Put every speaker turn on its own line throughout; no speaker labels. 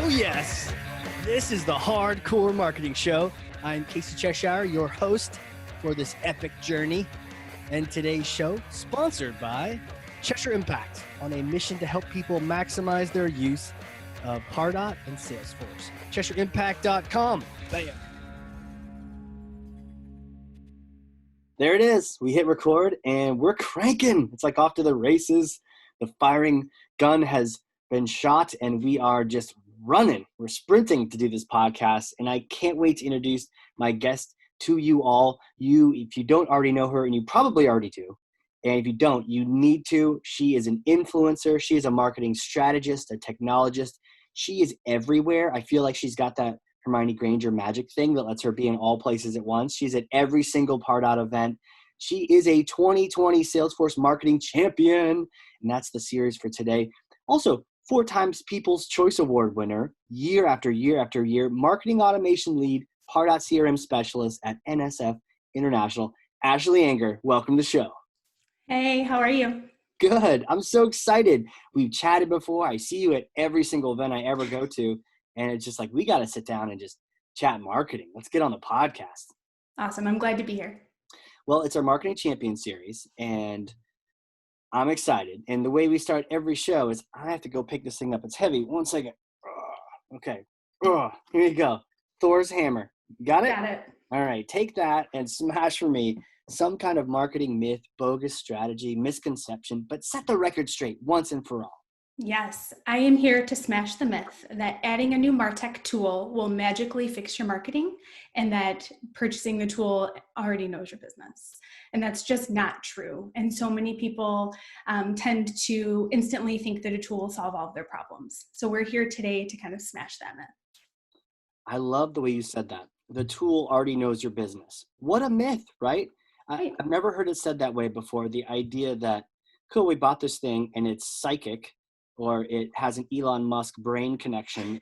Oh yes, this is the Hardcore Marketing Show. I'm Casey Cheshire, your host for this epic journey. And today's show, sponsored by Cheshire Impact, on a mission to help people maximize their use of Pardot and Salesforce. CheshireImpact.com. Bam. There it is. We hit record and we're cranking. It's like off to the races. The firing gun has been shot and we are just running. We're sprinting to do this podcast. And I can't wait to introduce my guest to you all. If you don't already know her, and you probably already do, and if you don't, you need to. She is an influencer. She is a marketing strategist, a technologist. She is everywhere. I feel like she's got that Hermione Granger magic thing that lets her be in all places at once. She's at every single Pardot event. She is a 2020 Salesforce Marketing Champion, and that's the series for today. Also, 4 times People's Choice Award winner, year after year after year, marketing automation lead, Pardot CRM Specialist at NSF International. Ashley Anger, welcome to the show.
Hey, how are you?
Good. I'm so excited. We've chatted before. I see you at every single event I ever go to. And it's just like, we got to sit down and just chat marketing. Let's get on the podcast.
Awesome. I'm glad to be here.
Well, it's our Marketing Champion series, and I'm excited. And the way we start every show is I have to go pick this thing up. It's heavy. 1 second. Okay. Here you go. Thor's hammer. Got it?
Got it.
All right. Take that and smash for me some kind of marketing myth, bogus strategy, misconception, but set the record straight once and for all.
Yes, I am here to smash the myth that adding a new Martech tool will magically fix your marketing and that purchasing the tool already knows your business. And that's just not true. And so many people tend to instantly think that a tool will solve all of their problems. So we're here today to kind of smash that myth.
I love the way you said that. The tool already knows your business. What a myth, right?
Right.
I've never heard it said that way before. The idea that, cool, we bought this thing and it's psychic, or it has an Elon Musk brain connection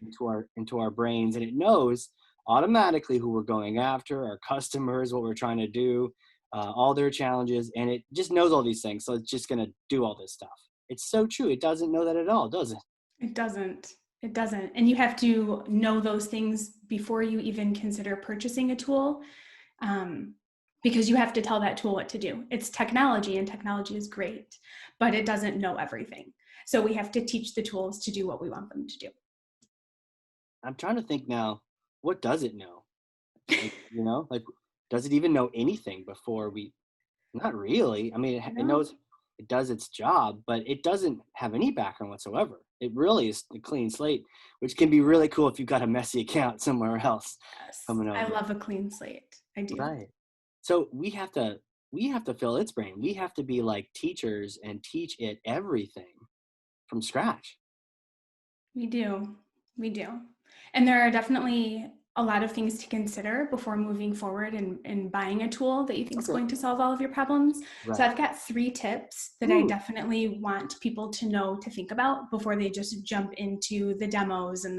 into our brains, and it knows automatically who we're going after, our customers, what we're trying to do, all their challenges, and it just knows all these things. So it's just going to do all this stuff. It's so true. It doesn't know that at all, does it?
It doesn't. It doesn't. And you have to know those things before you even consider purchasing a tool, because you have to tell that tool what to do. It's technology, and technology is great, but it doesn't know everything. So we have to teach the tools to do what we want them to do.
I'm trying to think now, what does it know? Like, does it even know anything before we? Not really. I mean, it knows it does its job, but it doesn't have any background whatsoever. It really is a clean slate, which can be really cool if you've got a messy account somewhere else.
Yes,
coming over.
I love a clean slate. I do.
Right. So we have to fill its brain. We have to be like teachers and teach it everything from scratch.
We do. And there are definitely a lot of things to consider before moving forward and buying a tool that you think is going to solve all of your problems. Right. So I've got 3 tips that I definitely want people to know to think about before they just jump into the demos and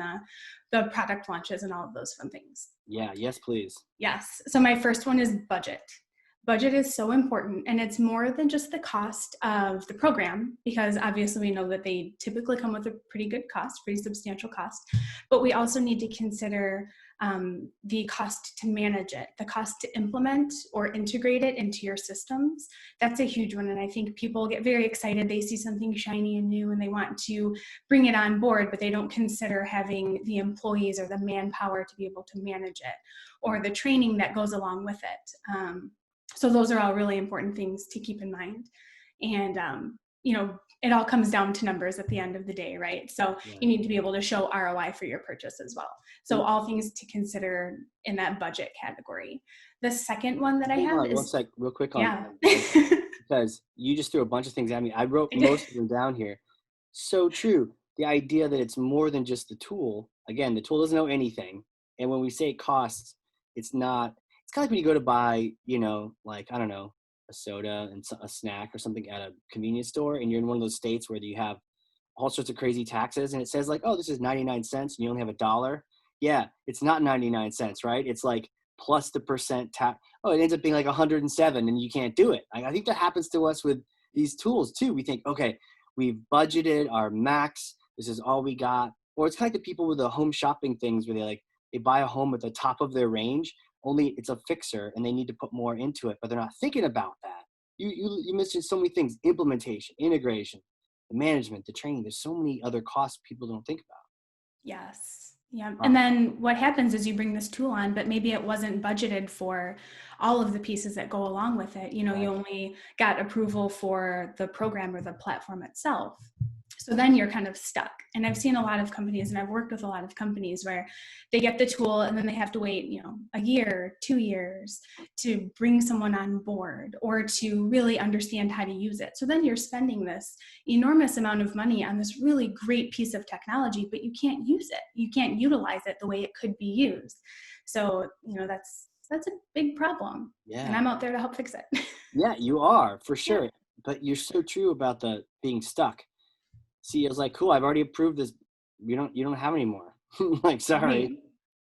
the product launches and all of those fun things.
Yeah. Yes, please.
Yes. So my first one is budget. Budget is so important, and it's more than just the cost of the program, because obviously we know that they typically come with a pretty good cost, pretty substantial cost, but we also need to consider the cost to manage it, the cost to implement or integrate it into your systems. That's a huge one, and I think people get very excited. They see something shiny and new and they want to bring it on board, but they don't consider having the employees or the manpower to be able to manage it, or the training that goes along with it. So those are all really important things to keep in mind. And, it all comes down to numbers at the end of the day, right? So you need to be able to show ROI for your purchase as well. So all things to consider in that budget category. The second one that I have is...
One sec, real quick on that, because you just threw a bunch of things at me. I wrote most of them down here. So true. The idea that it's more than just the tool. Again, the tool doesn't know anything. And when we say it costs, it's kind of like when you go to buy, I don't know, a soda and a snack or something at a convenience store, and you're in one of those states where you have all sorts of crazy taxes, and it says like, oh, this is 99 cents and you only have $1. Yeah, it's not 99 cents, right? It's like plus the percent tax. Oh, it ends up being like 107 and you can't do it. I think that happens to us with these tools too. We think, okay, we've budgeted our max. This is all we got. Or it's kind of like the people with the home shopping things where they buy a home at the top of their range, only it's a fixer and they need to put more into it, but they're not thinking about that. You mentioned so many things: implementation, integration, the management, the training. There's so many other costs people don't think about.
Yes. Yeah. And
Wow.
then what happens is you bring this tool on, but maybe it wasn't budgeted for all of the pieces that go along with it. You know, you
Right.
only got approval for the program or the platform itself. So then you're kind of stuck. And I've seen a lot of companies, and I've worked with a lot of companies where they get the tool and then they have to wait, you know, a year, 2 years to bring someone on board or to really understand how to use it. So then you're spending this enormous amount of money on this really great piece of technology, but you can't use it. You can't utilize it the way it could be used. So, you know, that's a big problem. And
Yeah.
I'm out there to help fix it.
Yeah, you are for
Yeah.
sure. But you're so true about the being stuck. See, I was like, cool, I've already approved this. You don't have any more. Like, sorry.
Right.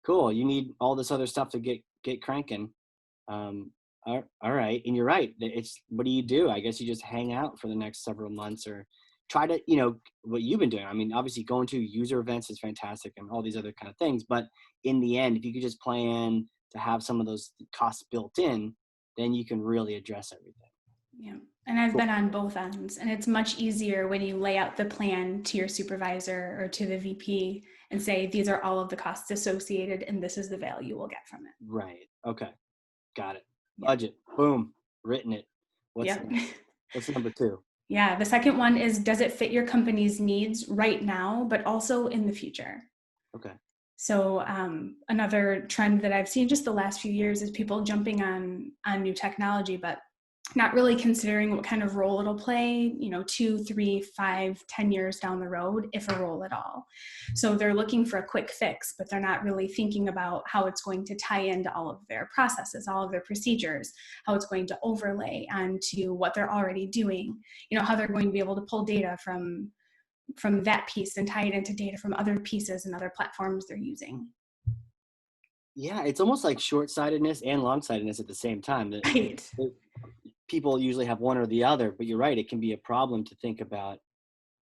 Cool. You need all this other stuff to get cranking. All right. And you're right. It's, what do? I guess you just hang out for the next several months, or try to, what you've been doing. I mean, obviously going to user events is fantastic and all these other kind of things. But in the end, if you could just plan to have some of those costs built in, then you can really address everything.
Yeah. And I've
Cool.
been on both ends, and it's much easier when you lay out the plan to your supervisor or to the VP and say, these are all of the costs associated and this is the value we'll get from it.
Right. Okay. Got it.
Yeah.
Budget. Boom. Written it. What's
Yeah.
next? What's number two?
Yeah. The second one is, does it fit your company's needs right now, but also in the future?
Okay.
So another trend that I've seen just the last few years is people jumping on new technology, but not really considering what kind of role it'll play, 2, 3, 5, 10 years down the road, if a role at all. So they're looking for a quick fix, but they're not really thinking about how it's going to tie into all of their processes, all of their procedures, how it's going to overlay onto what they're already doing, how they're going to be able to pull data from that piece and tie it into data from other pieces and other platforms they're using.
Yeah, it's almost like short-sightedness and long-sightedness at the same time.
Right.
That people usually have one or the other, but you're right, it can be a problem to think about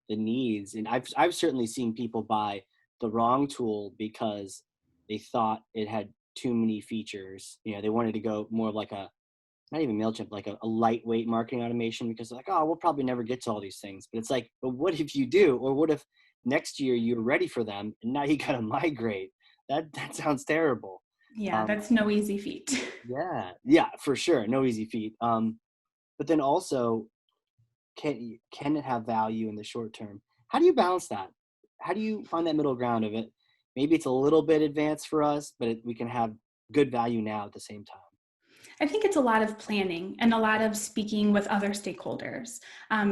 the needs. And I've certainly seen people buy the wrong tool because they thought it had too many features. They wanted to go more like not even MailChimp, like a lightweight marketing automation, because they're like, oh, we'll probably never get to all these things. But it's like, but what if you do? Or what if next year you're ready for them and now you got to migrate? That sounds terrible.
Yeah, that's no easy feat.
Yeah, for sure. No easy feat. But then also, can it have value in the short term? How do you balance that? How do you find that middle ground of it? Maybe it's a little bit advanced for us, but we can have good value now at the same time.
I think it's a lot of planning and a lot of speaking with other stakeholders.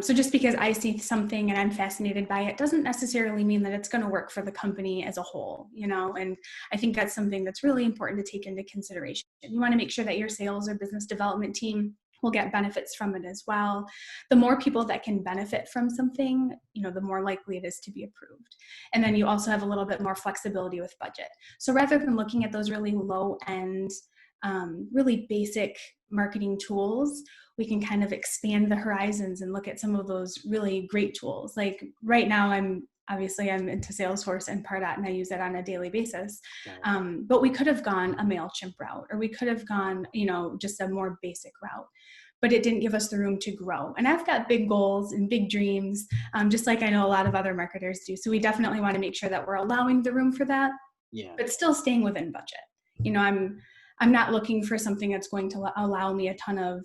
So just because I see something and I'm fascinated by it doesn't necessarily mean that it's going to work for the company as a whole, and I think that's something that's really important to take into consideration. You want to make sure that your sales or business development team will get benefits from it as well. The more people that can benefit from something, the more likely it is to be approved. And then you also have a little bit more flexibility with budget. So rather than looking at those really low end, really basic marketing tools, we can kind of expand the horizons and look at some of those really great tools. Like right now, I'm into Salesforce and Pardot, and I use it on a daily basis. But we could have gone a MailChimp route, or we could have gone, just a more basic route. But it didn't give us the room to grow. And I've got big goals and big dreams, just like I know a lot of other marketers do. So we definitely want to make sure that we're allowing the room for that, but still staying within budget. I'm not looking for something that's going to allow me a ton of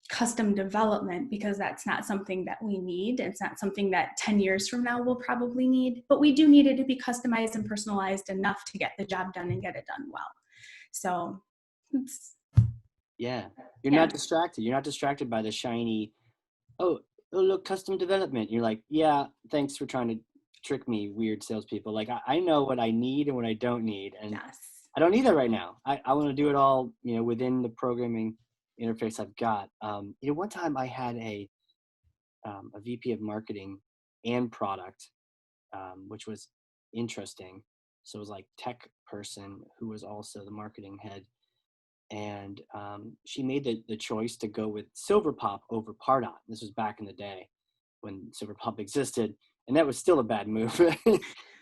custom development, because that's not something that we need. It's not something that 10 years from now we'll probably need, but we do need it to be customized and personalized enough to get the job done and get it done well. So
you're not distracted. You're not distracted by the shiny, oh look, custom development. You're like, yeah, thanks for trying to trick me, weird salespeople. Like I know what I need and what I don't need. And
yes.
I don't need that right now. I want to do it all, within the programming interface I've got. One time I had a VP of marketing and product, which was interesting. So it was like tech person who was also the marketing head. And she made the choice to go with Silverpop over Pardot. This was back in the day when Silverpop existed. And that was still a bad move.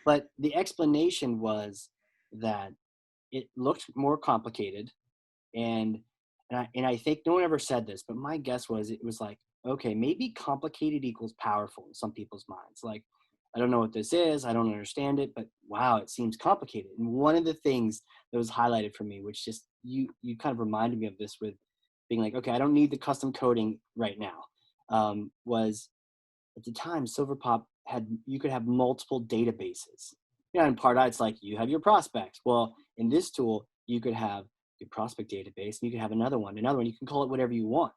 But the explanation was that it looked more complicated. And I think no one ever said this, but my guess was it was like, okay, maybe complicated equals powerful in some people's minds. Like, I don't know what this is, I don't understand it, but wow, it seems complicated. And one of the things that was highlighted for me, which just you kind of reminded me of this with being like, okay, I don't need the custom coding right now. Was at the time, Silverpop had, you could have multiple databases. You know, in Pardot, it's like you have your prospects. Well, in this tool, you could have your prospect database, and you could have another one. You can call it whatever you want.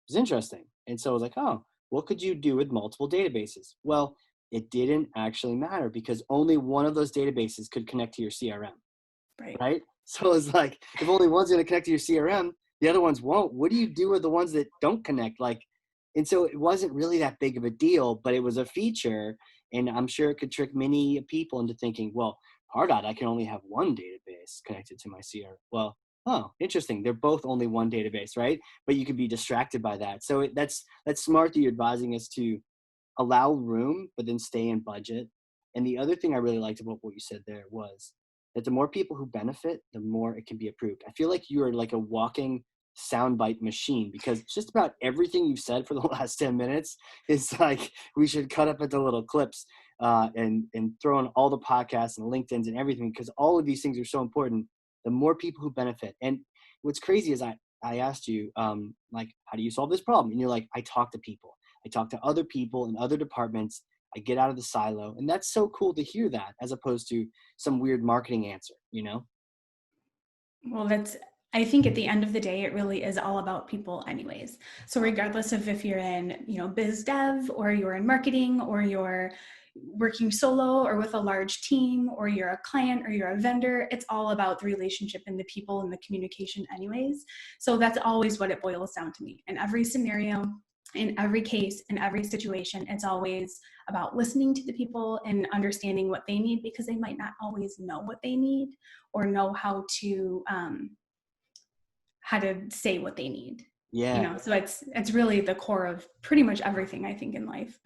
It's interesting. And so I was like, oh, what could you do with multiple databases? Well, it didn't actually matter because only one of those databases could connect to your CRM,
Right.
right? So it's like, if only one's going to connect to your CRM, the other ones won't. What do you do with the ones that don't connect? Like, and so it wasn't really that big of a deal, but it was a feature. And I'm sure it could trick many people into thinking, well, Pardot, I can only have one database connected to my CRM. Well, oh, interesting. They're both only one database, right? But you could be distracted by that. So that's smart that you're advising us to allow room, but then stay in budget. And the other thing I really liked about what you said there was that the more people who benefit, the more it can be approved. I feel like you are like a walking soundbite machine because just about everything you've said for the last 10 minutes is like, we should cut up into little clips and throw in all the podcasts and LinkedIn's and everything, because all of these things are so important. The more people who benefit. And what's crazy is I asked you, like, how do you solve this problem? And you're like, I talk to people. I talk to other people in other departments. I get out of the silo. And that's so cool to hear that, as opposed to some weird marketing answer, you know?
Well, I think at the end of the day, it really is all about people anyways. So regardless of if you're in, biz dev, or you're in marketing, or you're working solo or with a large team, or you're a client or you're a vendor, it's all about the relationship and the people and the communication anyways. So that's always what it boils down to me. In every scenario, in every case, in every situation, it's always about listening to the people and understanding what they need, because they might not always know what they need or know how to say what they need.
Yeah.
So it's really the core of pretty much everything, I think, in life.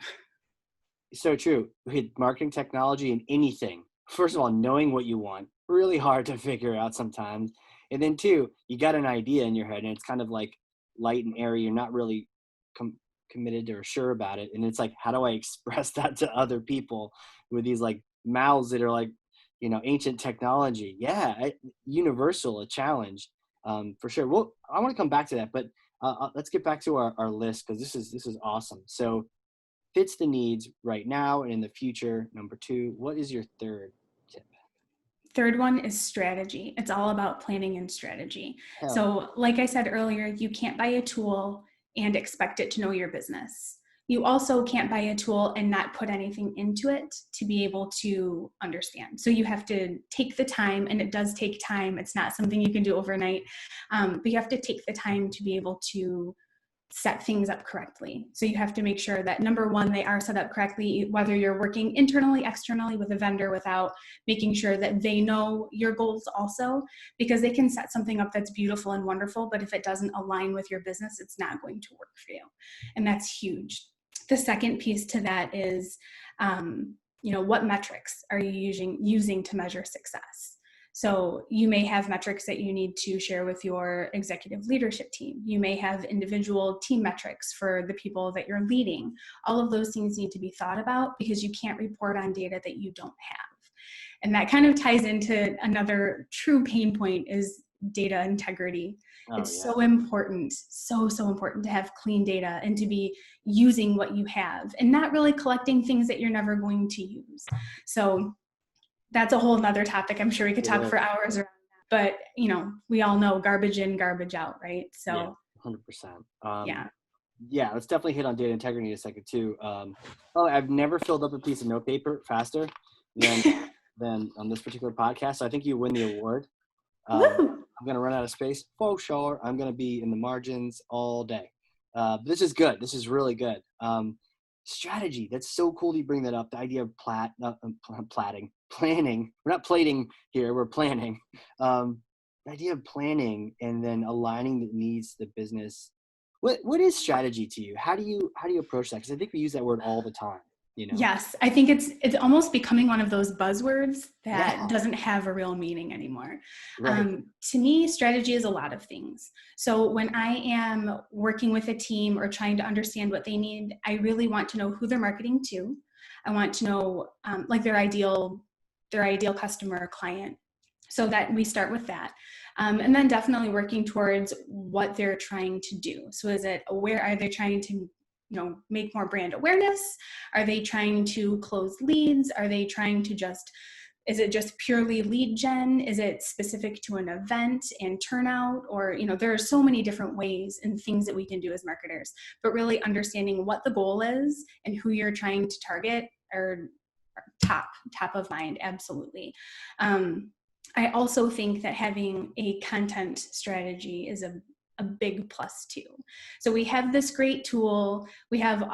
So true. With marketing, technology, and anything, first of all, knowing what you want, really hard to figure out sometimes. And then two, you got an idea in your head and it's kind of like light and airy. You're not really committed or sure about it. And it's like, how do I express that to other people with these like mouths that are like, ancient technology? Yeah. Universal, a challenge, for sure. Well, I want to come back to that, but let's get back to our list, because this is awesome. So, fits the needs right now and in the future. Number two, what is your third tip?
Third one is strategy. It's all about planning and strategy.
Hell yeah.
So, like I said earlier, you can't buy a tool and expect it to know your business. You also can't buy a tool and not put anything into it to be able to understand. So you have to take the time, and it does take time. It's not something you can do overnight, but you have to take the time to be able to set things up correctly. So you have to make sure that, number one, they are set up correctly, whether you're working internally, externally with a vendor, without making sure that they know your goals also, because they can set something up that's beautiful and wonderful, but if it doesn't align with your business, it's not going to work for you. And that's huge. The second piece to that is, what metrics are you using to measure success? So you may have metrics that you need to share with your executive leadership team. You may have individual team metrics for the people that you're leading. All of those things need to be thought about, because you can't report on data that you don't have. And that kind of ties into another true pain point, is data integrity.
Oh
It's
yeah.
so important, so important to have clean data and to be using what you have and not really collecting things that you're never going to use. So that's a whole nother topic. I'm sure we could
It
talk
is.
for hours around that, but we all know garbage in, garbage out, right?
Yeah,
So
100%.
yeah.
Yeah, let's definitely hit on data integrity in a second too. I've never filled up a piece of note paper faster than on this particular podcast. So I think you win the award.
Woo!
I'm gonna run out of space for sure. I'm gonna be in the margins all day. This is good. This is really good. Strategy. That's so cool that you bring that up. The idea of planning. We're not plating here. We're planning. The idea of planning and then aligning the needs of the business. What is strategy to you? How do you approach that? Because I think we use that word all the time. you know?
Yes, I think it's almost becoming one of those buzzwords that
Yeah,
doesn't have a real meaning anymore.
right.
To me, strategy is a lot of things. So when I am working with a team or trying to understand what they need, I really want to know who they're marketing to. I want to know like their ideal customer or client, so that we start with that. And then definitely working towards what they're trying to do. So are they trying to make more brand awareness? Are they trying to close leads? Are they trying to is it just purely lead gen? Is it specific to an event and turnout? Or, there are so many different ways and things that we can do as marketers, but really understanding what the goal is and who you're trying to target are top of mind. Absolutely. I also think that having a content strategy is a big plus too. So we have this great tool. We have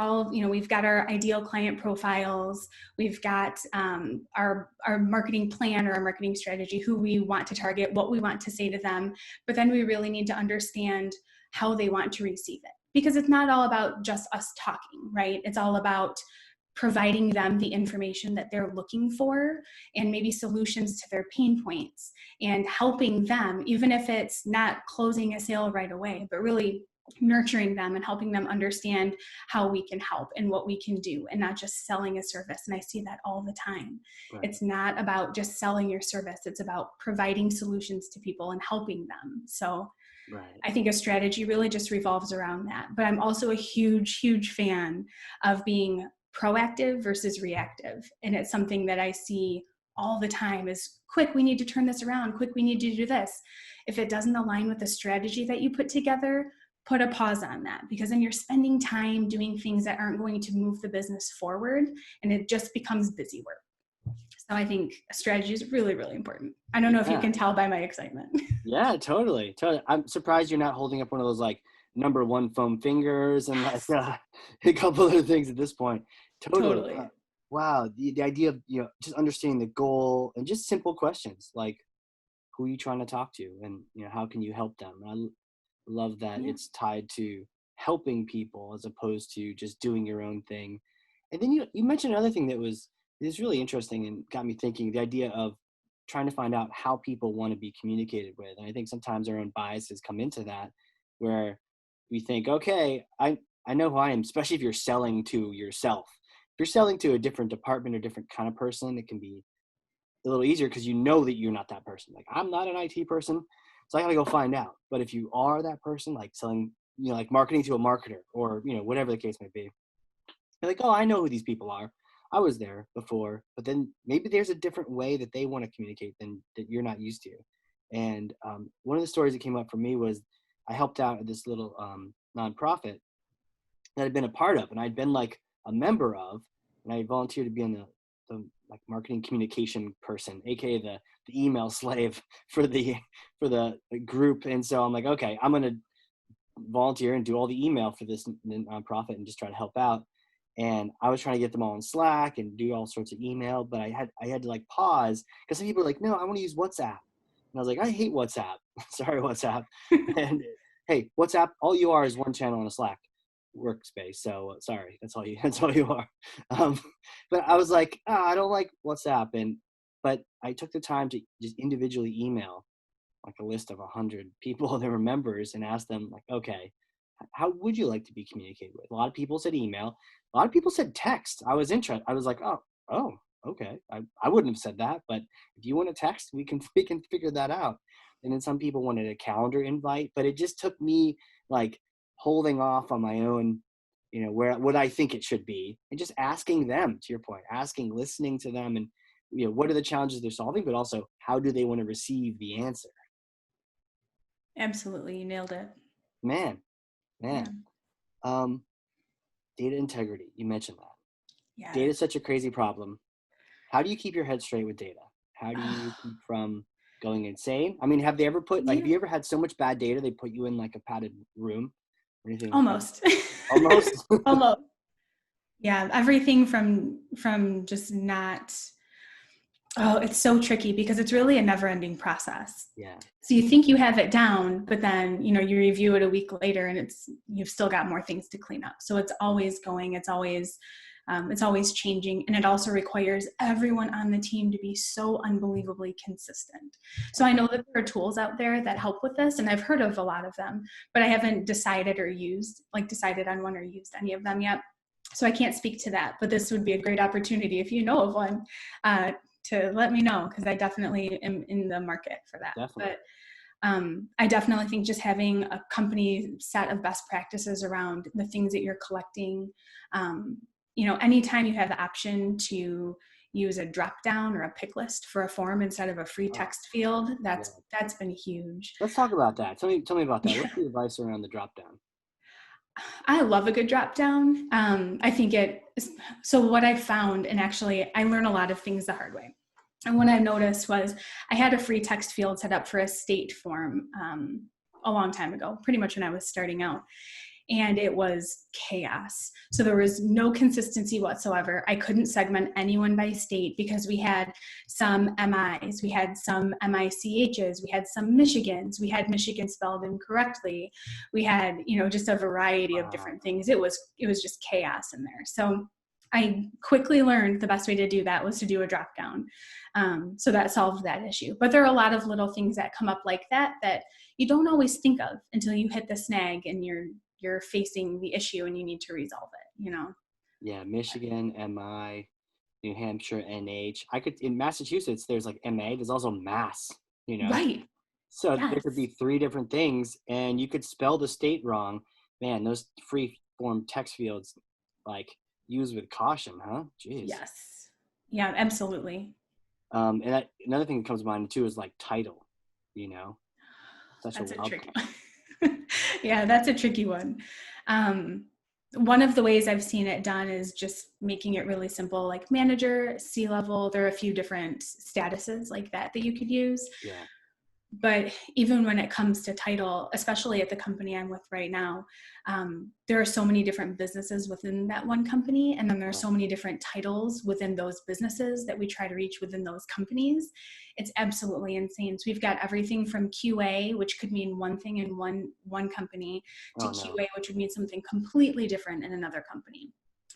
we've got our ideal client profiles. We've got our marketing plan or our marketing strategy, who we want to target, what we want to say to them. But then we really need to understand how they want to receive it, because it's not all about just us talking, right? It's all about providing them the information that they're looking for and maybe solutions to their pain points, and helping them, even if it's not closing a sale right away, but really nurturing them and helping them understand how we can help and what we can do, and not just selling a service. And I see that all the time.
Right.
It's not about just selling your service. It's about providing solutions to people and helping them. So
Right.
I think a strategy really just revolves around that. But I'm also a huge fan of being proactive versus reactive. And it's something that I see all the time is, quick, we need to turn this around. Quick, we need to do this. If it doesn't align with the strategy that you put together, put a pause on that, because then you're spending time doing things that aren't going to move the business forward, and it just becomes busy work. So I think strategy is really, really important. I don't know if you
Yeah.
can tell by my excitement.
Yeah, totally. I'm surprised you're not holding up one of those like number one foam fingers and like a couple other things at this point. Totally.
Totally.
Wow. The idea of, just understanding the goal and just simple questions like, who are you trying to talk to, and how can you help them? And I love that
Yeah.
it's tied to helping people as opposed to just doing your own thing. And then you mentioned another thing that is really interesting and got me thinking, the idea of trying to find out how people want to be communicated with. And I think sometimes our own biases come into that, where we think, okay, I know who I am, especially if you're selling to yourself. If you're selling to a different department or different kind of person, it can be a little easier because you know that you're not that person. Like, I'm not an IT person, so I gotta go find out. But if you are that person, like selling, like marketing to a marketer or, whatever the case may be, you're like, oh, I know who these people are. I was there before, but then maybe there's a different way that they want to communicate than that you're not used to. And one of the stories that came up for me was I helped out at this little nonprofit that I'd been a part of, and I'd been like a member of, and I volunteered to be on the like marketing communication person, aka the email slave for the group. And so I'm like, okay, I'm gonna volunteer and do all the email for this nonprofit and just try to help out. And I was trying to get them all in Slack and do all sorts of email, but I had to like pause because some people are like, no, I want to use WhatsApp. And I was like, I hate WhatsApp. Sorry, WhatsApp. And hey, WhatsApp, all you are is one channel on a Slack workspace. So sorry, that's all you are. But I was like, I don't like WhatsApp. But I took the time to just individually email like a list of 100 people that were members and asked them like, okay, how would you like to be communicated with? A lot of people said email. A lot of people said text. I was interested. I was like, oh, okay. I wouldn't have said that, but if you want to text, we can figure that out. And then some people wanted a calendar invite, but it just took me like holding off on my own, what I think it should be, and just asking them, to your point, listening to them, and what are the challenges they're solving, but also how do they want to receive the answer?
Absolutely. You nailed it.
Man.
Yeah.
Data integrity. You mentioned that.
Yeah.
Data is such a crazy problem. How do you keep your head straight with data? How do you keep from going insane? I mean, have they ever have you ever had so much bad data they put you in like a padded room or anything?
Almost.
Like Almost.
Almost. Yeah. Everything from just not. Oh, it's so tricky because it's really a never-ending process.
Yeah.
So you think you have it down, but then, you review it a week later and you've still got more things to clean up. So it's always going, it's always It's always changing, and it also requires everyone on the team to be so unbelievably consistent. So I know that there are tools out there that help with this, and I've heard of a lot of them, but I haven't decided on one or used any of them yet. So I can't speak to that, but this would be a great opportunity if you know of one to let me know, because I definitely am in the market for that.
Definitely.
But I definitely think just having a company set of best practices around the things that you're collecting, anytime you have the option to use a drop down or a pick list for a form instead of a free text field, that's been huge.
Let's talk about that. Tell me about that. What's the advice around the drop down?
I love a good drop down. I think so what I found, and actually I learn a lot of things the hard way. And what I noticed was I had a free text field set up for a state form a long time ago, pretty much when I was starting out. And it was chaos. So there was no consistency whatsoever. I couldn't segment anyone by state because we had some MIs, we had some MICHs, we had some Michigans, we had Michigan spelled incorrectly. We had, just a variety of different things. It was just chaos in there. So I quickly learned the best way to do that was to do a drop down. So that solved that issue. But there are a lot of little things that come up like that you don't always think of until you hit the snag and you're facing the issue and you need to resolve it,
Yeah, Michigan, MI, New Hampshire, NH. In Massachusetts, there's like MA, there's also Mass,
Right.
So
Yes.
there could be 3 different things and you could spell the state wrong. Man, those free form text fields, like, use with caution, huh? Jeez.
Yes. Yeah, absolutely.
And another thing that comes to mind too is like title,
That's a tricky one. Yeah, that's a tricky one. One of the ways I've seen it done is just making it really simple, like manager, C-level. There are a few different statuses like that you could use.
Yeah.
But even when it comes to title, especially at the company I'm with right now, there are so many different businesses within that one company. And then there are so many different titles within those businesses that we try to reach within those companies. It's absolutely insane. So we've got everything from QA, which could mean one thing in one company, to QA, which would mean something completely different in another company.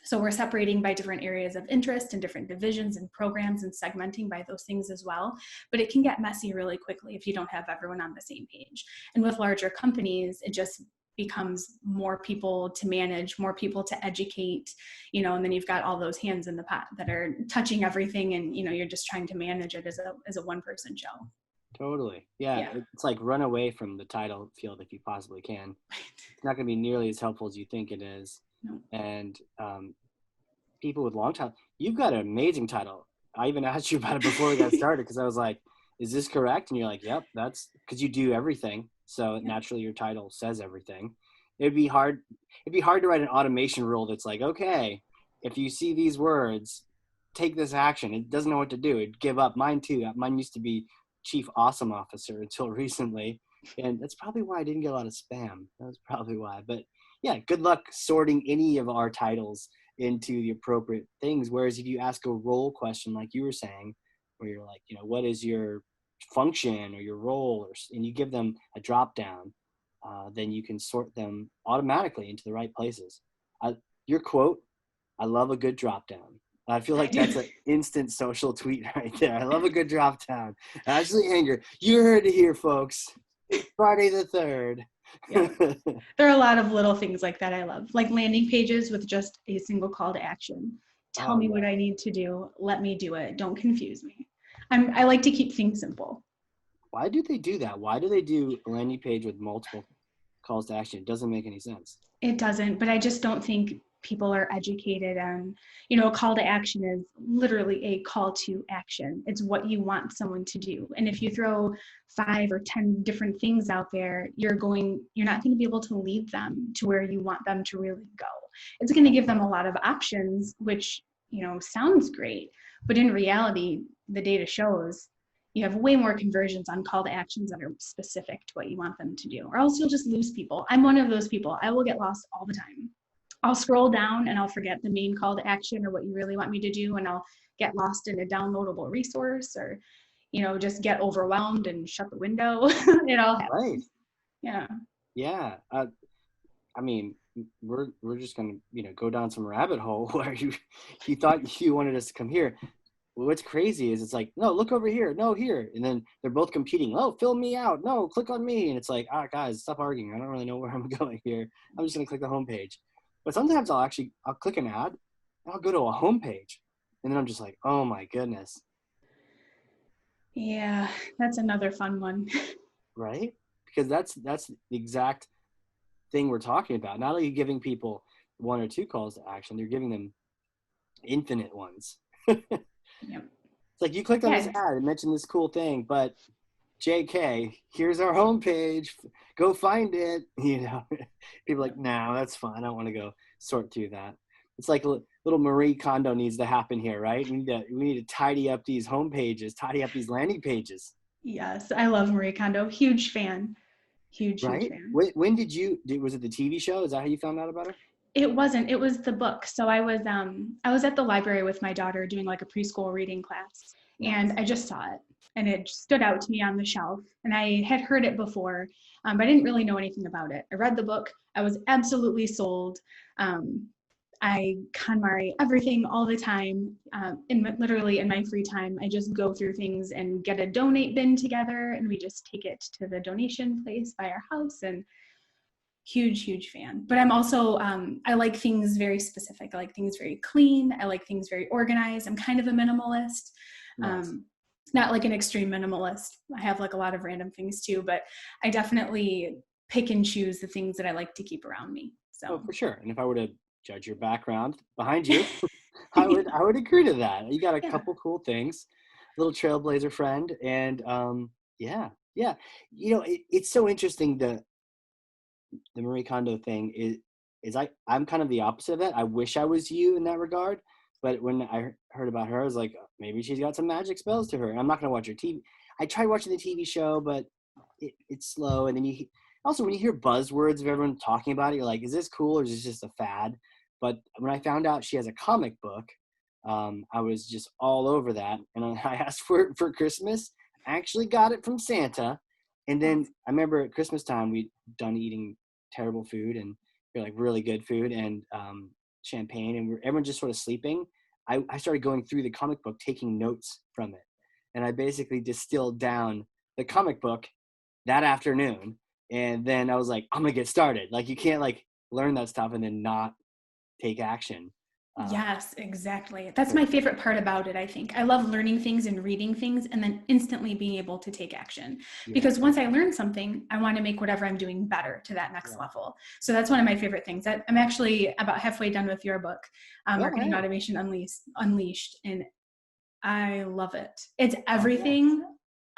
So we're separating by different areas of interest and different divisions and programs and segmenting by those things as well. But it can get messy really quickly if you don't have everyone on the same page. And with larger companies, it just becomes more people to manage, more people to educate, and then you've got all those hands in the pot that are touching everything, and you're just trying to manage it as a one-person show.
Totally. Yeah. It's like run away from the title field if you possibly can. It's not going to be nearly as helpful as you think it is.
No.
And people with long titles, you've got an amazing title. I even asked you about it before we got started because I was like, is this correct? And you're like, yep, that's because you do everything. So naturally your title says everything. It'd be hard to write an automation rule that's like, okay, if you see these words, take this action. It doesn't know what to do. It'd give up. Mine too. Mine used to be Chief Awesome Officer until recently. And that's probably why I didn't get a lot of spam. That was probably why. But yeah, good luck sorting any of our titles into the appropriate things. Whereas if you ask a role question, like you were saying, where you're like, what is your function or your role, and you give them a drop down, then you can sort them automatically into the right places. Your quote, I love a good drop down. I feel like that's an instant social tweet right there. I love a good drop down. Ashley Anger, you heard it here, folks. Friday the 3rd.
Yeah. There are a lot of little things like that I love, like landing pages with just a single call to action. Tell me what I need to do. Let me do it. Don't confuse me. I like to keep things simple.
Why do they do that? Why do they do a landing page with multiple calls to action? It doesn't make any sense.
It doesn't, but I just don't think people are educated on, a call to action is literally a call to action. It's what you want someone to do. And if you throw 5 or 10 different things out there, you're not going to be able to lead them to where you want them to really go. It's going to give them a lot of options, which, sounds great, but in reality, the data shows you have way more conversions on call to actions that are specific to what you want them to do, or else you'll just lose people. I'm one of those people. I will get lost all the time. I'll scroll down and I'll forget the main call to action or what you really want me to do, and I'll get lost in a downloadable resource, or just get overwhelmed and shut the window. It all happens.
Right.
Yeah.
I mean, we're just gonna, go down some rabbit hole where you thought you wanted us to come here. What's crazy is it's like, no, look over here, no, here, and then they're both competing. Oh, fill me out, no, click on me, and it's like, guys, stop arguing. I don't really know where I'm going here. I'm just gonna click the homepage. But sometimes I'll click an ad, and I'll go to a homepage, and then I'm just like, oh my goodness,
Yeah, that's another fun one.
right? Because that's the exact thing we're talking about. Not only are you giving people one or two calls to action, you're giving them infinite ones.
Yep.
It's like, you clicked on this
Yeah.
ad, it mentioned this cool thing, but JK, here's our homepage. Go find it. People are like, no, that's fine. I don't want to go sort through that. It's like a little Marie Kondo needs to happen here, right? We need to tidy up these homepages, tidy up these landing pages.
Yes, I love Marie Kondo. Huge fan. Huge
Right?
fan.
When was it the TV show? Is that how you found out about her?
It wasn't. It was the book. So I was at the library with my daughter doing like a preschool reading class,
Nice.
and I just saw it, and it stood out to me on the shelf. And I had heard it before, but I didn't really know anything about it. I read the book. I was absolutely sold. Um, I KonMari everything all the time. Literally in my free time, I just go through things and get a donate bin together, and we just take it to the donation place by our house. And huge fan. But I'm also I like things very specific. I like things very clean. I like things very organized. I'm kind of a minimalist.
Nice.
Not like an extreme minimalist. I have like a lot of random things too, but I definitely pick and choose the things that I like to keep around me.
Oh,
So
for sure. And if I were to judge your background behind you, I would agree to that. You got a
yeah.
couple cool things, a little trailblazer friend, and yeah. It's so interesting. The Marie Kondo thing is I'm kind of the opposite of that. I wish I was you in that regard, but when I heard about her, I was like, maybe she's got some magic spells to her. And I'm not gonna watch her TV. I tried watching the TV show, but it's slow. And then also when you hear buzzwords of everyone talking about it, you're like, is this cool or is this just a fad? But when I found out she has a comic book, I was just all over that. And I asked for it for Christmas. I actually got it from Santa. And then I remember at Christmas time, we'd done eating terrible food and like really good food and champagne, and everyone just sort of sleeping. I started going through the comic book, taking notes from it. And I basically distilled down the comic book that afternoon. And then I was like, I'm going to get started. Like, you can't like learn that stuff and then not take action.
Yes, exactly. That's my favorite part about it, I think. I love learning things and reading things and then instantly being able to take action.
Yeah.
Because once I learn something, I want to make whatever I'm doing better to that next
Yeah.
level. So that's one of my favorite things. I'm actually about halfway done with your book,
Oh,
Marketing
hey.
Automation Unleashed, and I love it. It's
Oh, yeah.
everything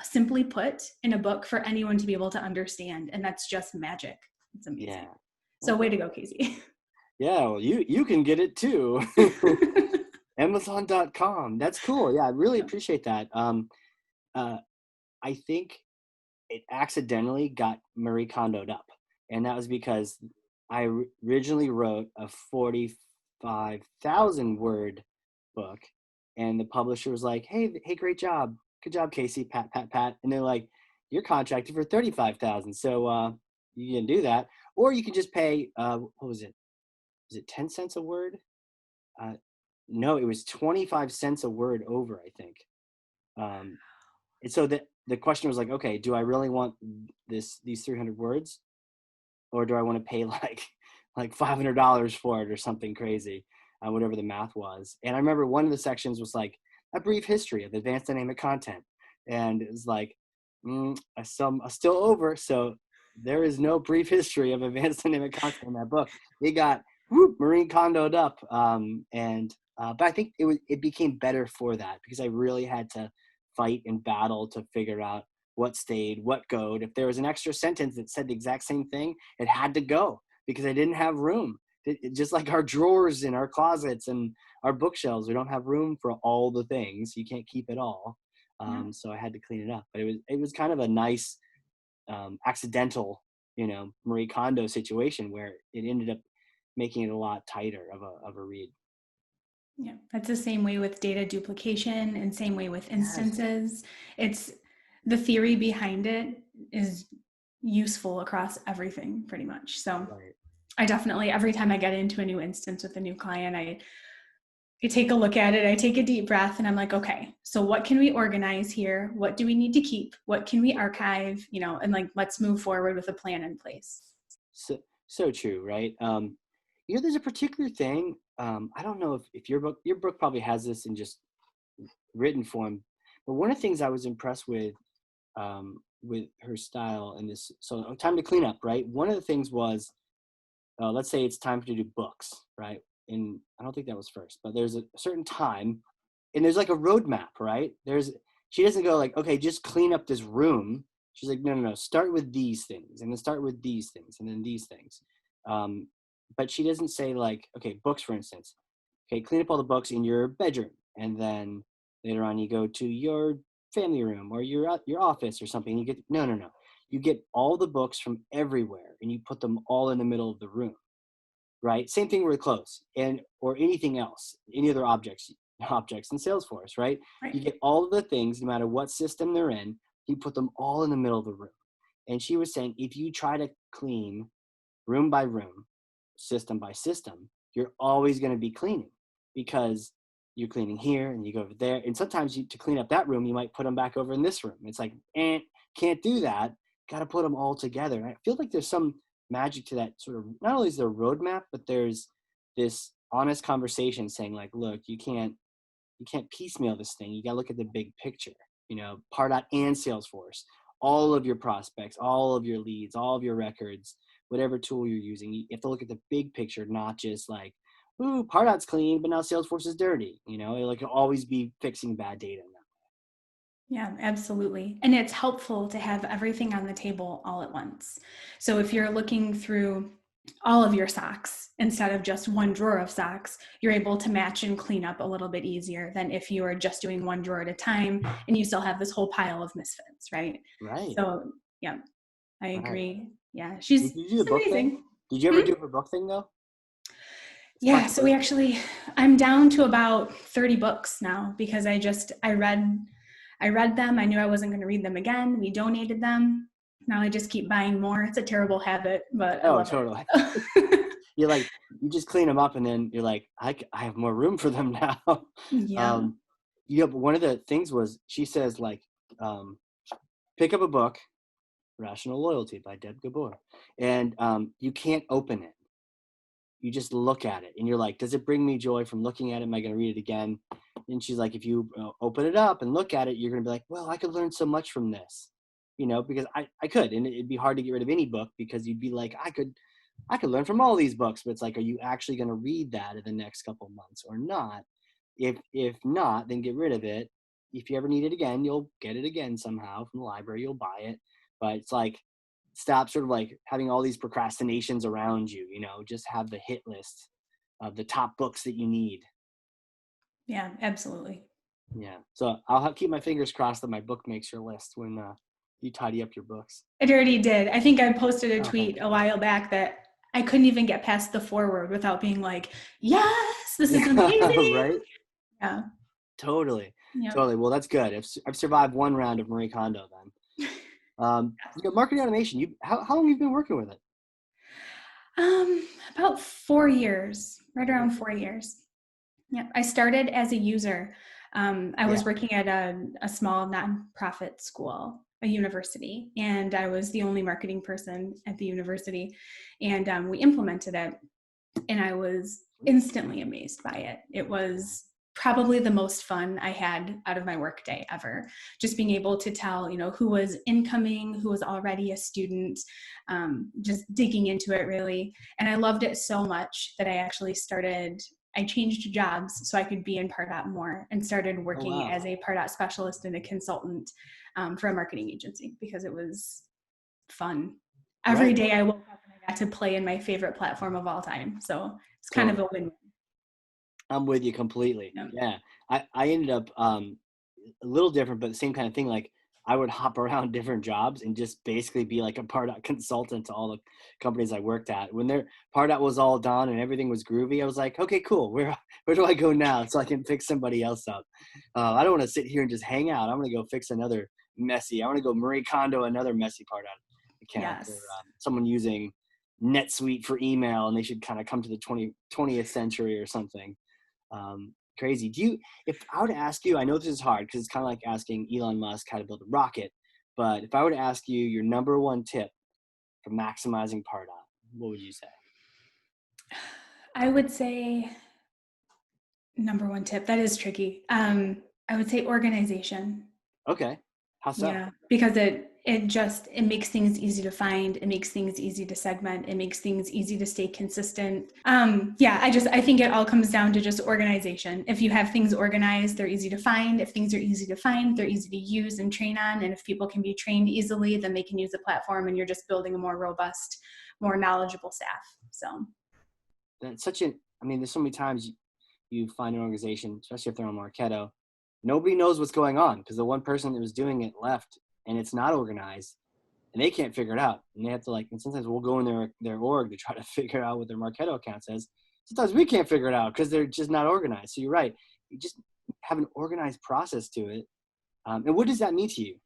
simply put in a book for anyone to be able to understand. And that's just magic. It's
Yeah.
amazing. So
Well,
way to
good.
go, Casey.
Yeah. Well, you can get it too. Amazon.com. That's cool. Yeah. I really appreciate that. Uh, I think it accidentally got Marie Kondoed up. And that was because I originally wrote a 45,000 word book, and the publisher was like, hey, great job. Good job, Casey. Pat, pat, pat. And they're like, you're contracted for 35,000. So you can do that. Or you can just pay, what was it? Was it 10 cents a word? Uh, no, it was 25 cents a word over, I think. Um, and so the question was like, okay, do I really want these 300 words, or do I want to pay like $500 for it or something crazy, whatever the math was? And I remember one of the sections was like a brief history of advanced dynamic content, and it was like, I still over. So there is no brief history of advanced dynamic content in that book. It got Marie Kondoed up, but I think it became better for that because I really had to fight and battle to figure out what stayed, what goed. If there was an extra sentence that said the exact same thing, it had to go because I didn't have room. Just like our drawers in our closets and our bookshelves, we don't have room for all the things. You can't keep it all.
Yeah.
So I had to clean it up. But it was kind of a nice accidental, Marie Kondo situation where it ended up making it a lot tighter of a read.
Yeah, that's the same way with data duplication and same way with
Yes.
instances. It's the theory behind it is useful across everything pretty much. So
Right.
I definitely, every time I get into a new instance with a new client, I take a look at it, I take a deep breath, and I'm like, okay, so what can we organize here? What do we need to keep? What can we archive? And like, let's move forward with a plan in place.
So true, right? There's a particular thing. I don't know if your book probably has this in just written form, but one of the things I was impressed with her style and this. So time to clean up, right? One of the things was, let's say it's time to do books, right? And I don't think that was first, but there's a certain time, and there's like a roadmap, right? She doesn't go like, okay, just clean up this room. She's like, no, start with these things, and then start with these things, and then these things. But she doesn't say like, okay, books, for instance. Okay, clean up all the books in your bedroom, and then later on you go to your family room or your office or something. You get no. You get all the books from everywhere, and you put them all in the middle of the room, right? Same thing with clothes or anything else, any other objects in Salesforce, right?
Right.
You get all of the things, no matter what system they're in, you put them all in the middle of the room. And she was saying, if you try to clean room by room, system by system, you're always going to be cleaning, because you're cleaning here and you go over there. And sometimes to clean up that room, you might put them back over in this room. It's like, can't do that. Got to put them all together. And I feel like there's some magic to that sort of, not only is there a roadmap, but there's this honest conversation saying like, look, you can't piecemeal this thing. You got to look at the big picture, Pardot and Salesforce, all of your prospects, all of your leads, all of your records, whatever tool you're using. You have to look at the big picture, not just like, ooh, Pardot's clean, but now Salesforce is dirty. Like you'll always be fixing bad data.
Yeah, absolutely. And it's helpful to have everything on the table all at once. So if you're looking through all of your socks instead of just one drawer of socks, you're able to match and clean up a little bit easier than if you are just doing one drawer at a time and you still have this whole pile of misfits, right?
Right.
So, yeah, I
Right.
agree. Yeah,
Did
she's
you do the book
amazing.
thing? Did you ever do her book thing though?
Yeah, so I'm down to about 30 books now because I read them. I knew I wasn't going to read them again. We donated them. Now I just keep buying more. It's a terrible habit, but I love
totally.
it.
You just clean them up and then you're like, I have more room for them now.
Yeah.
But one of the things was, she says like, pick up a book, Rational Loyalty by Deb Gabor, and you can't open it. You just look at it and you're like, does it bring me joy from looking at it? Am I going to read it again? And she's like, if you open it up and look at it, you're going to be like, well, I could learn so much from this, because I could, and it'd be hard to get rid of any book because you'd be like, I could learn from all these books, but it's like, are you actually going to read that in the next couple of months or not? If not, then get rid of it. If you ever need it again, you'll get it again somehow from the library, you'll buy it. But it's like, stop sort of like having all these procrastinations around you, just have the hit list of the top books that you need.
Yeah, absolutely.
Yeah. So I'll keep my fingers crossed that my book makes your list when you tidy up your books.
It already did. I think I posted a tweet a while back that I couldn't even get past the foreword without being like, yes, this is amazing.
Right?
Yeah.
Totally.
Yep.
Totally. Well, that's good. I've survived one round of Marie Kondo then. Marketing automation, how long have you been working with it?
About 4 years, right around 4 years. Yeah, I started as a user. I was working at a small nonprofit school, a university, and I was the only marketing person at the university. And we implemented it, and I was instantly amazed by it. It was probably the most fun I had out of my workday ever. Just being able to tell, who was incoming, who was already a student, just digging into it really. And I loved it so much that I changed jobs so I could be in Pardot more and started working as a Pardot specialist and a consultant for a marketing agency because it was fun. Every day I woke up and I got to play in my favorite platform of all time. So it's kind of a win-win.
I'm with you completely. Yeah. I ended up a little different, but the same kind of thing. Like I would hop around different jobs and just basically be like a Pardot consultant to all the companies I worked at. When their Pardot was all done and everything was groovy, I was like, okay, cool. Where do I go now so I can pick somebody else up? I don't want to sit here and just hang out. I'm going to go fix another messy. I want to go Marie Kondo another messy Pardot account, or someone using NetSuite for email, and they should kind of come to the 20th century or something. Crazy. If I were to ask you, I know this is hard because it's kind of like asking Elon Musk how to build a rocket, but if I were to ask you your number one tip for maximizing Pardot, what would you say?
I would say number one tip, that is tricky. I would say organization.
Okay. How so?
Yeah, because it makes things easy to find. It makes things easy to segment. It makes things easy to stay consistent. Yeah, I think it all comes down to just organization. If you have things organized, they're easy to find. If things are easy to find, they're easy to use and train on. And if people can be trained easily, then they can use the platform, and you're just building a more robust, more knowledgeable staff. So
That's there's so many times you find an organization, especially if they're on Marketo, nobody knows what's going on because the one person that was doing it left and it's not organized and they can't figure it out. And they have to and sometimes we'll go in their org to try to figure out what their Marketo account says. Sometimes we can't figure it out because they're just not organized. So you're right. You just have an organized process to it. And what does that mean to you?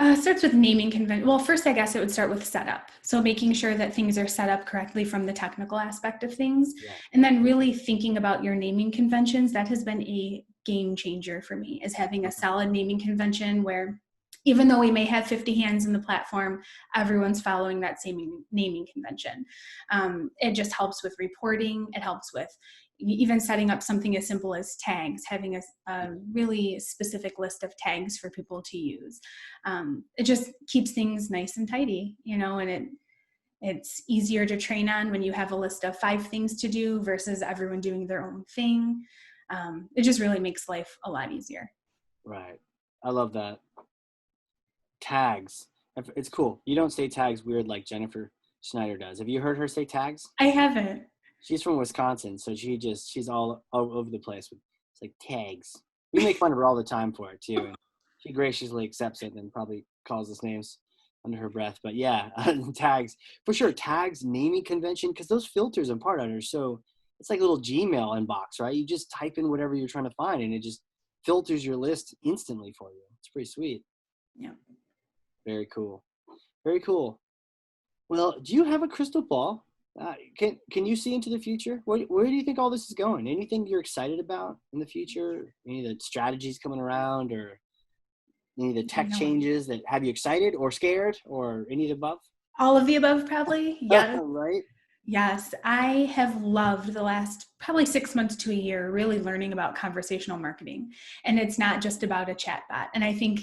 It starts with naming convention. Well, first, I guess it would start with setup. So making sure that things are set up correctly from the technical aspect of things. Yeah. And then really thinking about your naming conventions. That has been a game changer for me, is having a solid naming convention where even though we may have 50 hands in the platform, everyone's following that same naming convention. It just helps with reporting. It helps with even setting up something as simple as tags, having a really specific list of tags for people to use. It just keeps things nice and tidy, and it's easier to train on when you have a list of 5 things to do versus everyone doing their own thing. It just really makes life a lot easier.
Right. I love that. Tags. It's cool. You don't say tags weird like Jennifer Schneider does. Have you heard her say tags?
I haven't.
She's from Wisconsin, so she's all over the place with it's like tags. We make fun of her all the time for it too, and she graciously accepts it and probably calls us names under her breath. But yeah, tags for sure. Tags, naming convention, because those filters and Pardot are so it's like a little Gmail inbox, right? You just type in whatever you're trying to find, and it just filters your list instantly for you. It's pretty sweet.
Yeah.
Very cool. Very cool. Well, do you have a crystal ball? Can you see into the future? Where do you think all this is going? Anything you're excited about in the future? Any of the strategies coming around, or any of the tech changes that have you excited or scared, or any of the above?
All of the above, probably. Yeah.
Right.
Yes, I have loved the last probably 6 months to a year really learning about conversational marketing. And it's not just about a chatbot. And I think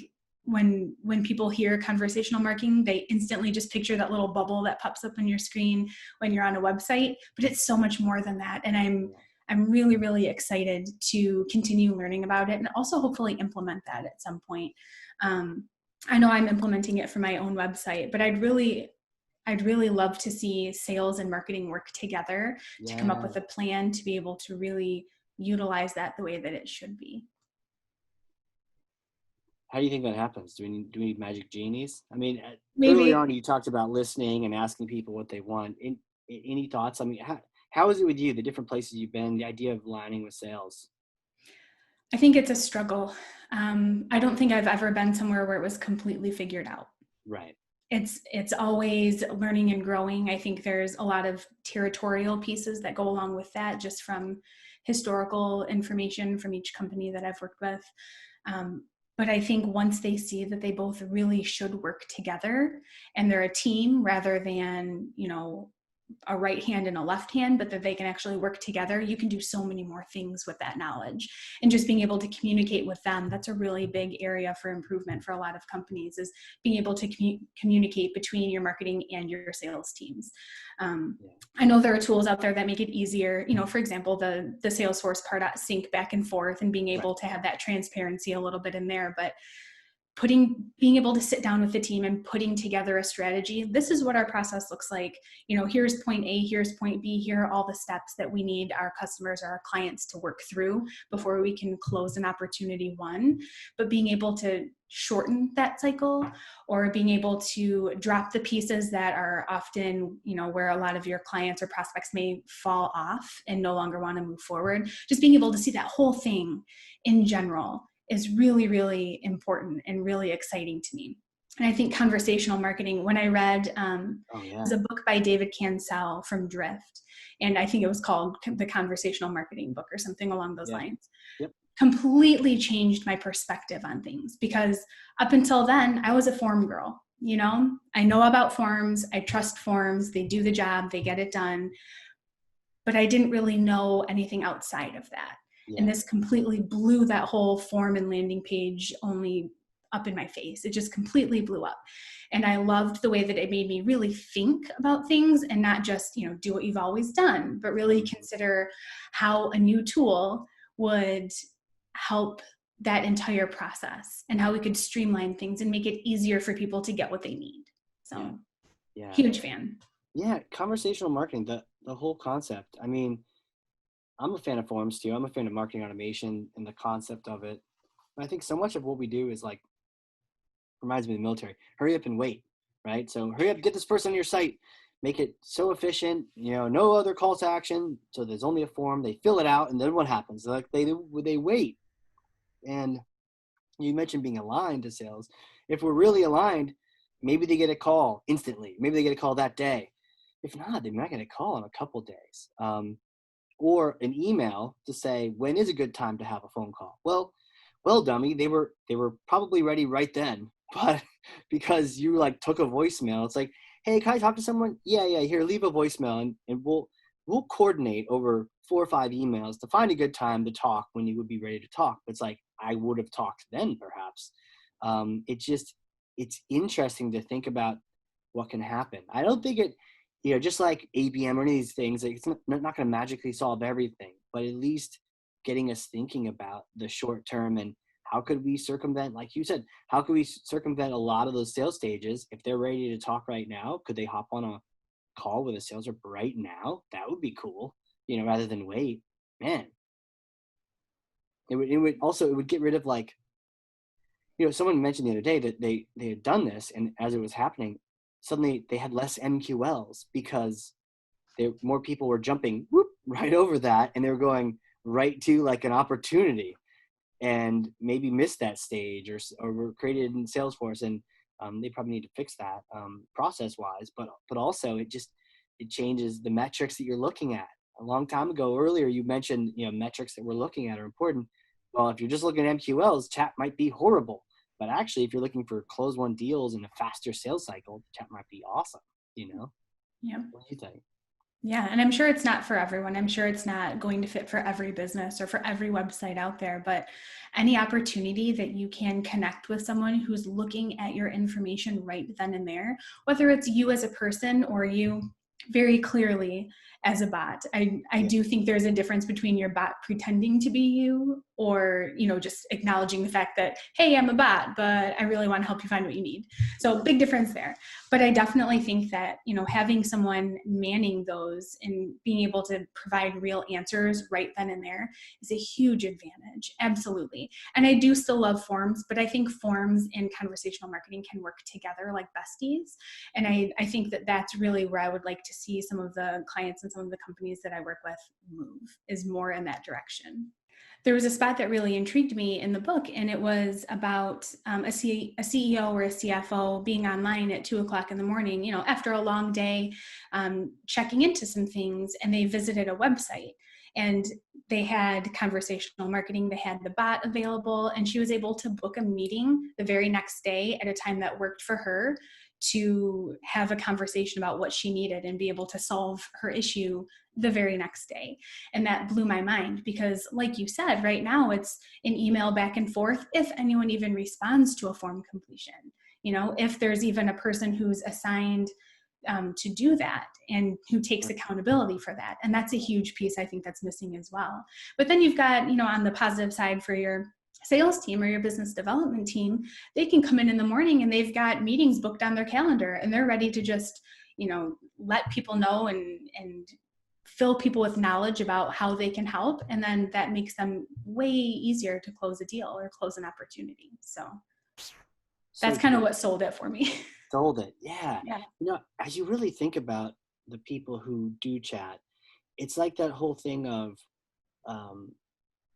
when people hear conversational marketing, they instantly just picture that little bubble that pops up on your screen when you're on a website, but it's so much more than that. And I'm really, really excited to continue learning about it and also hopefully implement that at some point. I know I'm implementing it for my own website, but I'd really love to see sales and marketing work together to come up with a plan to be able to really utilize that the way that it should be.
How do you think that happens? Do we need magic genies? I mean,
Maybe.
Early on you talked about listening and asking people what they want. Any thoughts? I mean, how is it with you, the different places you've been, the idea of aligning with sales?
I think it's a struggle. I don't think I've ever been somewhere where it was completely figured out.
Right.
It's always learning and growing. I think there's a lot of territorial pieces that go along with that, just from historical information from each company that I've worked with. But I think once they see that they both really should work together and they're a team rather than, a right hand and a left hand, but that they can actually work together, you can do so many more things with that knowledge. And just being able to communicate with them, that's a really big area for improvement for a lot of companies, is being able to communicate between your marketing and your sales teams. I know there are tools out there that make it easier. For example, the Salesforce Pardot sync back and forth and being able to have that transparency a little bit in there, but being able to sit down with the team and putting together a strategy. This is what our process looks like. Here's point A, here's point B, here are all the steps that we need our customers or our clients to work through before we can close an opportunity one. But being able to shorten that cycle, or being able to drop the pieces that are often, where a lot of your clients or prospects may fall off and no longer want to move forward. Just being able to see that whole thing in general is really, really important and really exciting to me. And I think conversational marketing, when I read,
Oh
it
yeah.
was a book by David Cancel from Drift, and I think it was called The Conversational Marketing Book or something along those
Yeah.
lines,
Yep.
completely changed my perspective on things, because up until then, I was a form girl. I know about forms, I trust forms, they do the job, they get it done, but I didn't really know anything outside of that. And
Yeah.
this completely blew that whole form and landing page only up in my face. It just completely blew up. And I loved the way that it made me really think about things and not just, do what you've always done, but really consider how a new tool would help that entire process and how we could streamline things and make it easier for people to get what they need.
Yeah.
So,
Yeah.
huge fan.
Yeah. Conversational marketing, the whole concept. I mean, I'm a fan of forms too. I'm a fan of marketing automation and the concept of it. I think so much of what we do is like, reminds me of the military. Hurry up and wait, right? So hurry up, get this person on your site, make it so efficient. No other call to action. So there's only a form. They fill it out, and then what happens? Like they wait. And you mentioned being aligned to sales. If we're really aligned, maybe they get a call instantly. Maybe they get a call that day. If not, they might get a call in a couple of days. Or an email to say, when is a good time to have a phone call? Well, dummy, they were probably ready right then, but because you like took a voicemail, it's like, hey, can I talk to someone? Yeah, here, leave a voicemail, and we'll coordinate over 4 or 5 emails to find a good time to talk when you would be ready to talk. It's like, I would have talked then, perhaps. It's interesting to think about what can happen. I don't think just like ABM or any of these things, like, it's not going to magically solve everything, but at least getting us thinking about the short term and how could we circumvent, like you said, how could we circumvent a lot of those sales stages? If they're ready to talk right now, could they hop on a call with a sales rep right now? That would be cool, rather than wait. Man, it would get rid of, like, someone mentioned the other day that they had done this, and as it was happening, suddenly they had less MQLs because more people were jumping right over that, and they were going right to like an opportunity, and maybe missed that stage, or were created in Salesforce, and they probably need to fix that process wise. But also it changes the metrics that you're looking at. A long time ago, earlier, you mentioned metrics that we're looking at are important. Well, if you're just looking at MQLs, chat might be horrible. But actually, if you're looking for close one deals in a faster sales cycle, chat might be awesome.
Yeah.
What do you think?
Yeah, and I'm sure it's not for everyone. I'm sure it's not going to fit for every business or for every website out there, but any opportunity that you can connect with someone who's looking at your information right then and there, whether it's you as a person or you very clearly as a bot. I
Yeah.
do think there's a difference between your bot pretending to be you or, just acknowledging the fact that, hey, I'm a bot, but I really want to help you find what you need. So big difference there. But I definitely think that, having someone manning those and being able to provide real answers right then and there is a huge advantage. Absolutely. And I do still love forms, but I think forms and conversational marketing can work together like besties. And I think that that's really where I would like to see some of the clients and some of the companies that I work with move, is more in that direction. There was a spot that really intrigued me in the book, and it was about a CEO or a CFO being online at 2:00 in the morning, after a long day, checking into some things, and they visited a website. And they had conversational marketing, they had the bot available, and she was able to book a meeting the very next day at a time that worked for her to have a conversation about what she needed and be able to solve her issue the very next day. And that blew my mind because, like you said, right now it's an email back and forth, if anyone even responds to a form completion. If there's even a person who's assigned to do that and who takes accountability for that. And that's a huge piece I think that's missing as well. But then you've got, on the positive side for your sales team or your business development team, they can come in the morning and they've got meetings booked on their calendar and they're ready to just, let people know and fill people with knowledge about how they can help. And then that makes them way easier to close a deal or close an opportunity. So
So
that's kind of what sold it for me.
sold it. Yeah.
Yeah.
As you really think about the people who do chat, it's like that whole thing of,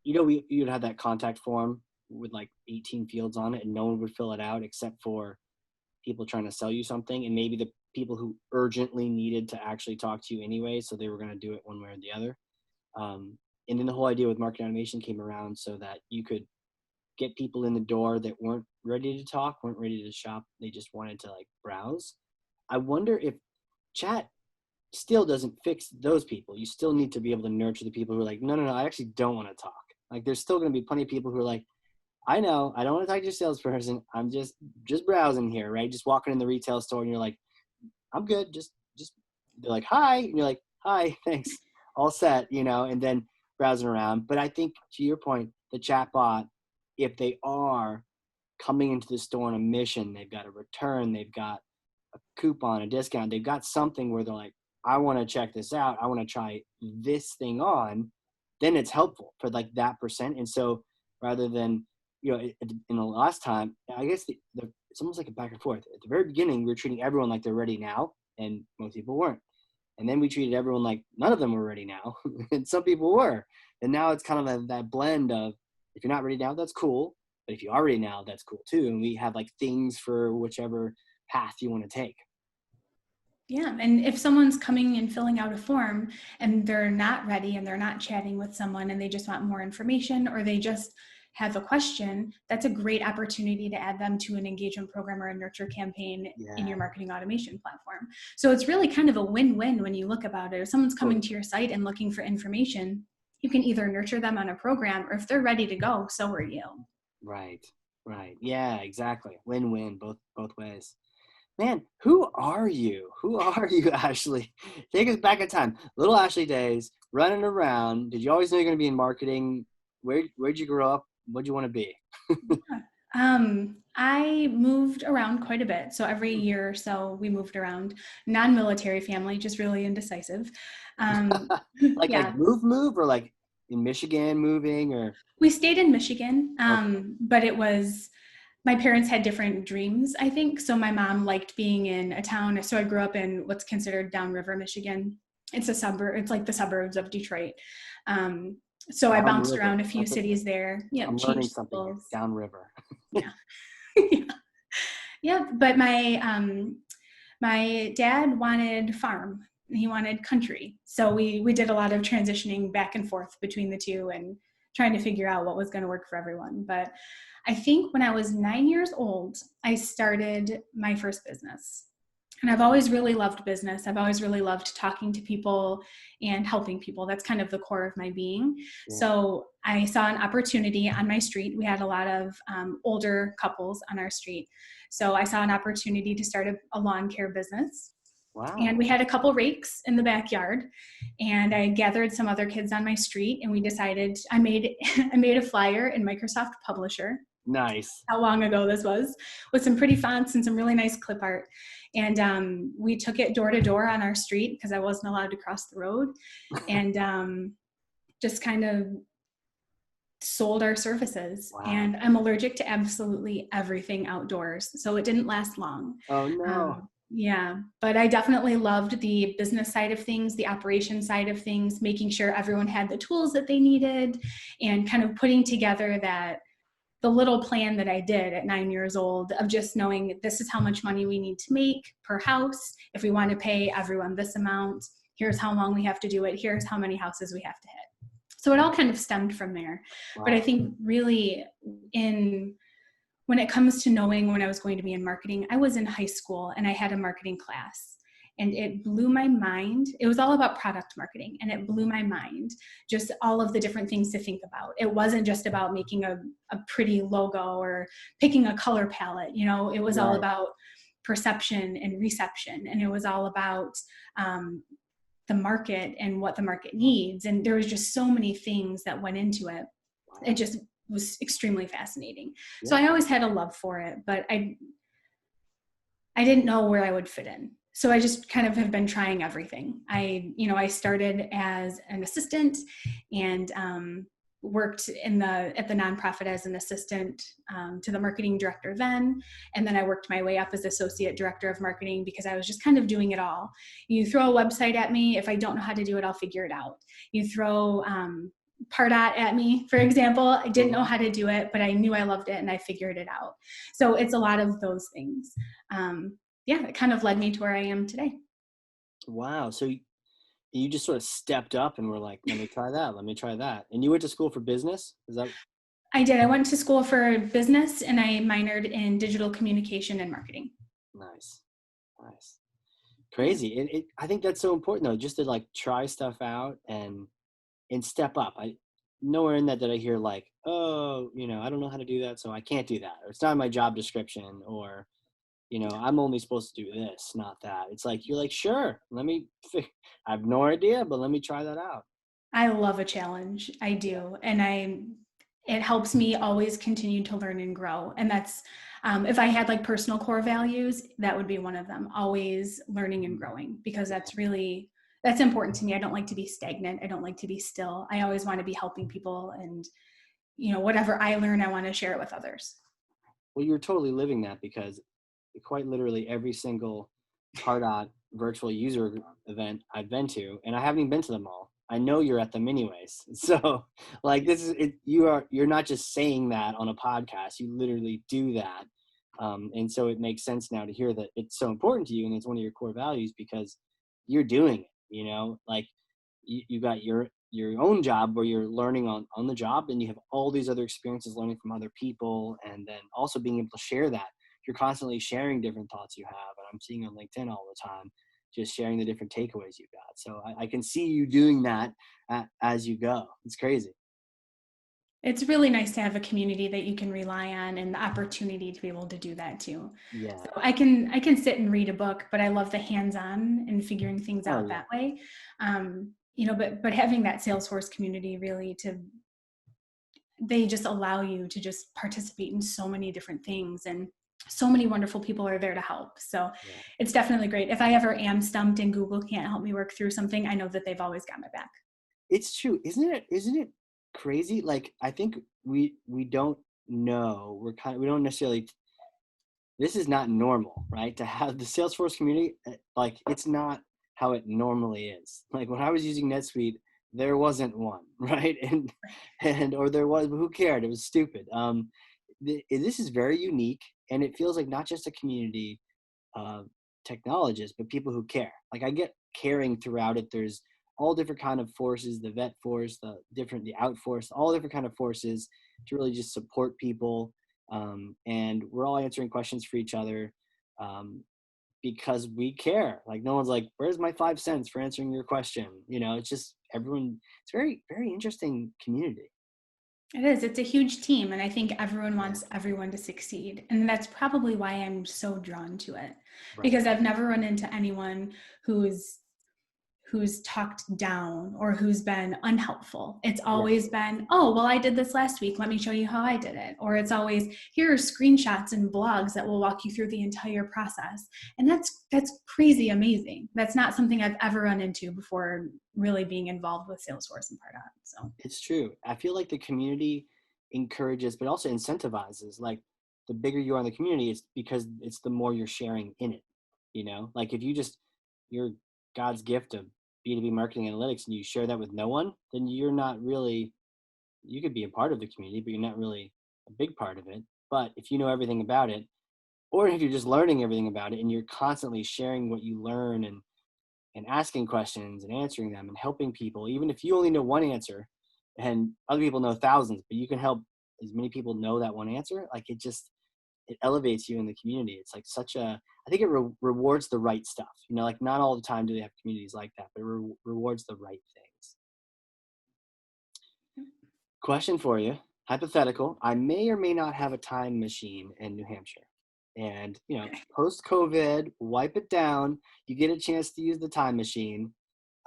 you'd have that contact form with like 18 fields on it and no one would fill it out except for people trying to sell you something, and maybe the people who urgently needed to actually talk to you anyway, so they were going to do it one way or the other. And then the whole idea with marketing automation came around so that you could get people in the door that weren't ready to talk, weren't ready to shop. They just wanted to like browse. I wonder if chat still doesn't fix those people. You still need to be able to nurture the people who are like, no, I actually don't want to talk. Like there's still going to be plenty of people who are like, I know, I don't want to talk to your salesperson. I'm just browsing here, right? Just walking in the retail store and you're like, I'm good. Just, they're like, hi. And you're like, hi, thanks. All set, and then browsing around. But I think to your point, the chatbot, if they are coming into the store on a mission, they've got a return, they've got a coupon, a discount, they've got something where they're like, I want to check this out, I want to try this thing on, then it's helpful for like that percent. And so rather than, in the last time, I guess it's almost like a back and forth. At the very beginning, we were treating everyone like they're ready now, and most people weren't. And then we treated everyone like none of them were ready now, and some people were. And now it's kind of that blend of, if you're not ready now, that's cool. But if you are ready now, that's cool too. And we have like things for whichever path you want to take.
Yeah. And if someone's coming and filling out a form and they're not ready and they're not chatting with someone and they just want more information, or they just have a question, that's a great opportunity to add them to an engagement program or a nurture campaign in your marketing automation platform. So it's really kind of a win-win when you look about it. If someone's coming to your site and looking for information, you can either nurture them on a program, or if they're ready to go, so are you.
Right. Yeah, exactly. Win-win both ways. Man, who are you? Ashley? Take us back in time. Little Ashley days, running around. Did you always know you're going to be in marketing? Where'd you grow up? What'd you want to be?
I moved around quite a bit. So every year or so we moved around. Non-military family, just really indecisive.
Like move, or like in Michigan moving, or?
We stayed in Michigan, but it was, my parents had different dreams, I think. So my mom liked being in a town. So I grew up in what's considered Downriver, Michigan. It's a suburb. It's like the suburbs of Detroit. So I bounced around a few cities there. Yeah,
I'm learning something. Downriver.
Yeah. Yeah. But my dad wanted farm. He wanted country. So we did a lot of transitioning back and forth between the two and trying to figure out what was going to work for everyone. But I think when I was 9 years old, I started my first business. And I've always really loved business. I've always really loved talking to people and helping people. That's kind of the core of my being. Yeah. So I saw an opportunity on my street. We had a lot of older couples on our street. So I saw an opportunity to start a lawn care business. Wow. And we had a couple rakes in the backyard, and I gathered some other kids on my street, and we decided, I made a flyer in Microsoft Publisher.
Nice.
How long ago this was, with some pretty fonts and some really nice clip art. And we took it door to door on our street because I wasn't allowed to cross the road, and just kind of sold our services. Wow. And I'm allergic to absolutely everything outdoors, so it didn't last long.
Oh no.
Yeah, but I definitely loved the business side of things, the operation side of things, making sure everyone had the tools that they needed, and kind of putting together the little plan that I did at 9 years old of just knowing this is how much money we need to make per house. If we want to pay everyone this amount, here's how long we have to do it. Here's how many houses we have to hit. So it all kind of stemmed from there. Wow. But I think really when it comes to knowing when I was going to be in marketing, I was in high school and I had a marketing class, and it blew my mind. It was all about product marketing, and it blew my mind, just all of the different things to think about. It wasn't just about making a pretty logo or picking a color palette. It was all about perception and reception, and it was all about the market and what the market needs. And there was just so many things that went into it. It just was extremely fascinating. Yeah. So I always had a love for it, but I didn't know where I would fit in. So I just kind of have been trying everything. I started as an assistant and worked at the nonprofit as an assistant to the marketing director then. And then I worked my way up as associate director of marketing because I was just kind of doing it all. You throw a website at me. If I don't know how to do it, I'll figure it out. You throw Pardot at me, for example. I didn't know how to do it, but I knew I loved it and I figured it out. So it's a lot of those things. Yeah, it kind of led me to where I am today.
Wow. So you just sort of stepped up and were like, let me try that. Let me try that. And you went to school for business? Is that?
I did. I went to school for business and I minored in digital communication and marketing.
Nice. Nice.
Yeah.
Crazy. I think that's so important though, just to like try stuff out and step up. Nowhere in that did I hear like, oh, I don't know how to do that, so I can't do that. Or it's not in my job description, or, I'm only supposed to do this, not that. It's like, you're like, sure, I have no idea, but let me try that out.
I love a challenge. I do. And it helps me always continue to learn and grow. And that's, if I had like personal core values, that would be one of them, always learning and growing, because that's important to me. I don't like to be stagnant. I don't like to be still. I always want to be helping people, and, whatever I learn, I want to share it with others.
Well, you're totally living that, because quite literally every single Pardot virtual user event I've been to, and I haven't even been to them all, I know you're at them anyways. So like, this is it, you're not just saying that on a podcast, you literally do that. And so it makes sense now to hear that it's so important to you and it's one of your core values, because you're doing it, like you got your own job where you're learning on the job, and you have all these other experiences learning from other people, and then also being able to share that. You're constantly sharing different thoughts you have, and I'm seeing on LinkedIn all the time, just sharing the different takeaways you got. So I can see you doing that as you go. It's crazy.
It's really nice to have a community that you can rely on and the opportunity to be able to do that too.
Yeah.
So I can sit and read a book, but I love the hands-on and figuring things
Oh
out
yeah.
that way. But having that Salesforce community they just allow you to just participate in so many different things, and so many wonderful people are there to help. So
Yeah.
it's definitely great. If I ever am stumped and Google can't help me work through something, I know that they've always got my back.
It's true. Isn't it crazy? Like, I think we don't know. We don't necessarily, this is not normal, right? To have the Salesforce community, like, it's not how it normally is. Like, when I was using NetSuite, there wasn't one, right? Or there was, but who cared? It was stupid. This is very unique, and it feels like not just a community of technologists, but people who care. Like, I get caring throughout it. There's all different kind of forces, the vet force, the out force, all different kind of forces to really just support people. And we're all answering questions for each other, because we care. Like, no one's like, where's my 5 cents for answering your question? It's just everyone. It's very, very interesting community.
It is. It's a huge team, and I think everyone
Yeah.
wants everyone to succeed. And that's probably why I'm so drawn to it,
Right.
because I've never run into anyone who's talked down or who's been unhelpful. It's
Yeah.
always been, oh, well, I did this last week. Let me show you how I did it. Or it's always, here are screenshots and blogs that will walk you through the entire process. And that's crazy amazing. That's not something I've ever run into before really being involved with Salesforce and Pardot. So
It's true. I feel like the community encourages, but also incentivizes. Like, the bigger you are in the community, it's because it's the more you're sharing in it. Like, if you're God's gift of B2B marketing analytics and you share that with no one, then you're not really, you could be a part of the community, but you're not really a big part of it. But if you know everything about it, or if you're just learning everything about it and you're constantly sharing what you learn, and asking questions and answering them and helping people, even if you only know one answer and other people know thousands, but you can help as many people know that one answer, like, it elevates you in the community. It's like I think it rewards the right stuff. Like, not all the time do they have communities like that, but it rewards the right things. Question for you, hypothetical. I may or may not have a time machine in New Hampshire. And, post COVID, wipe it down. You get a chance to use the time machine.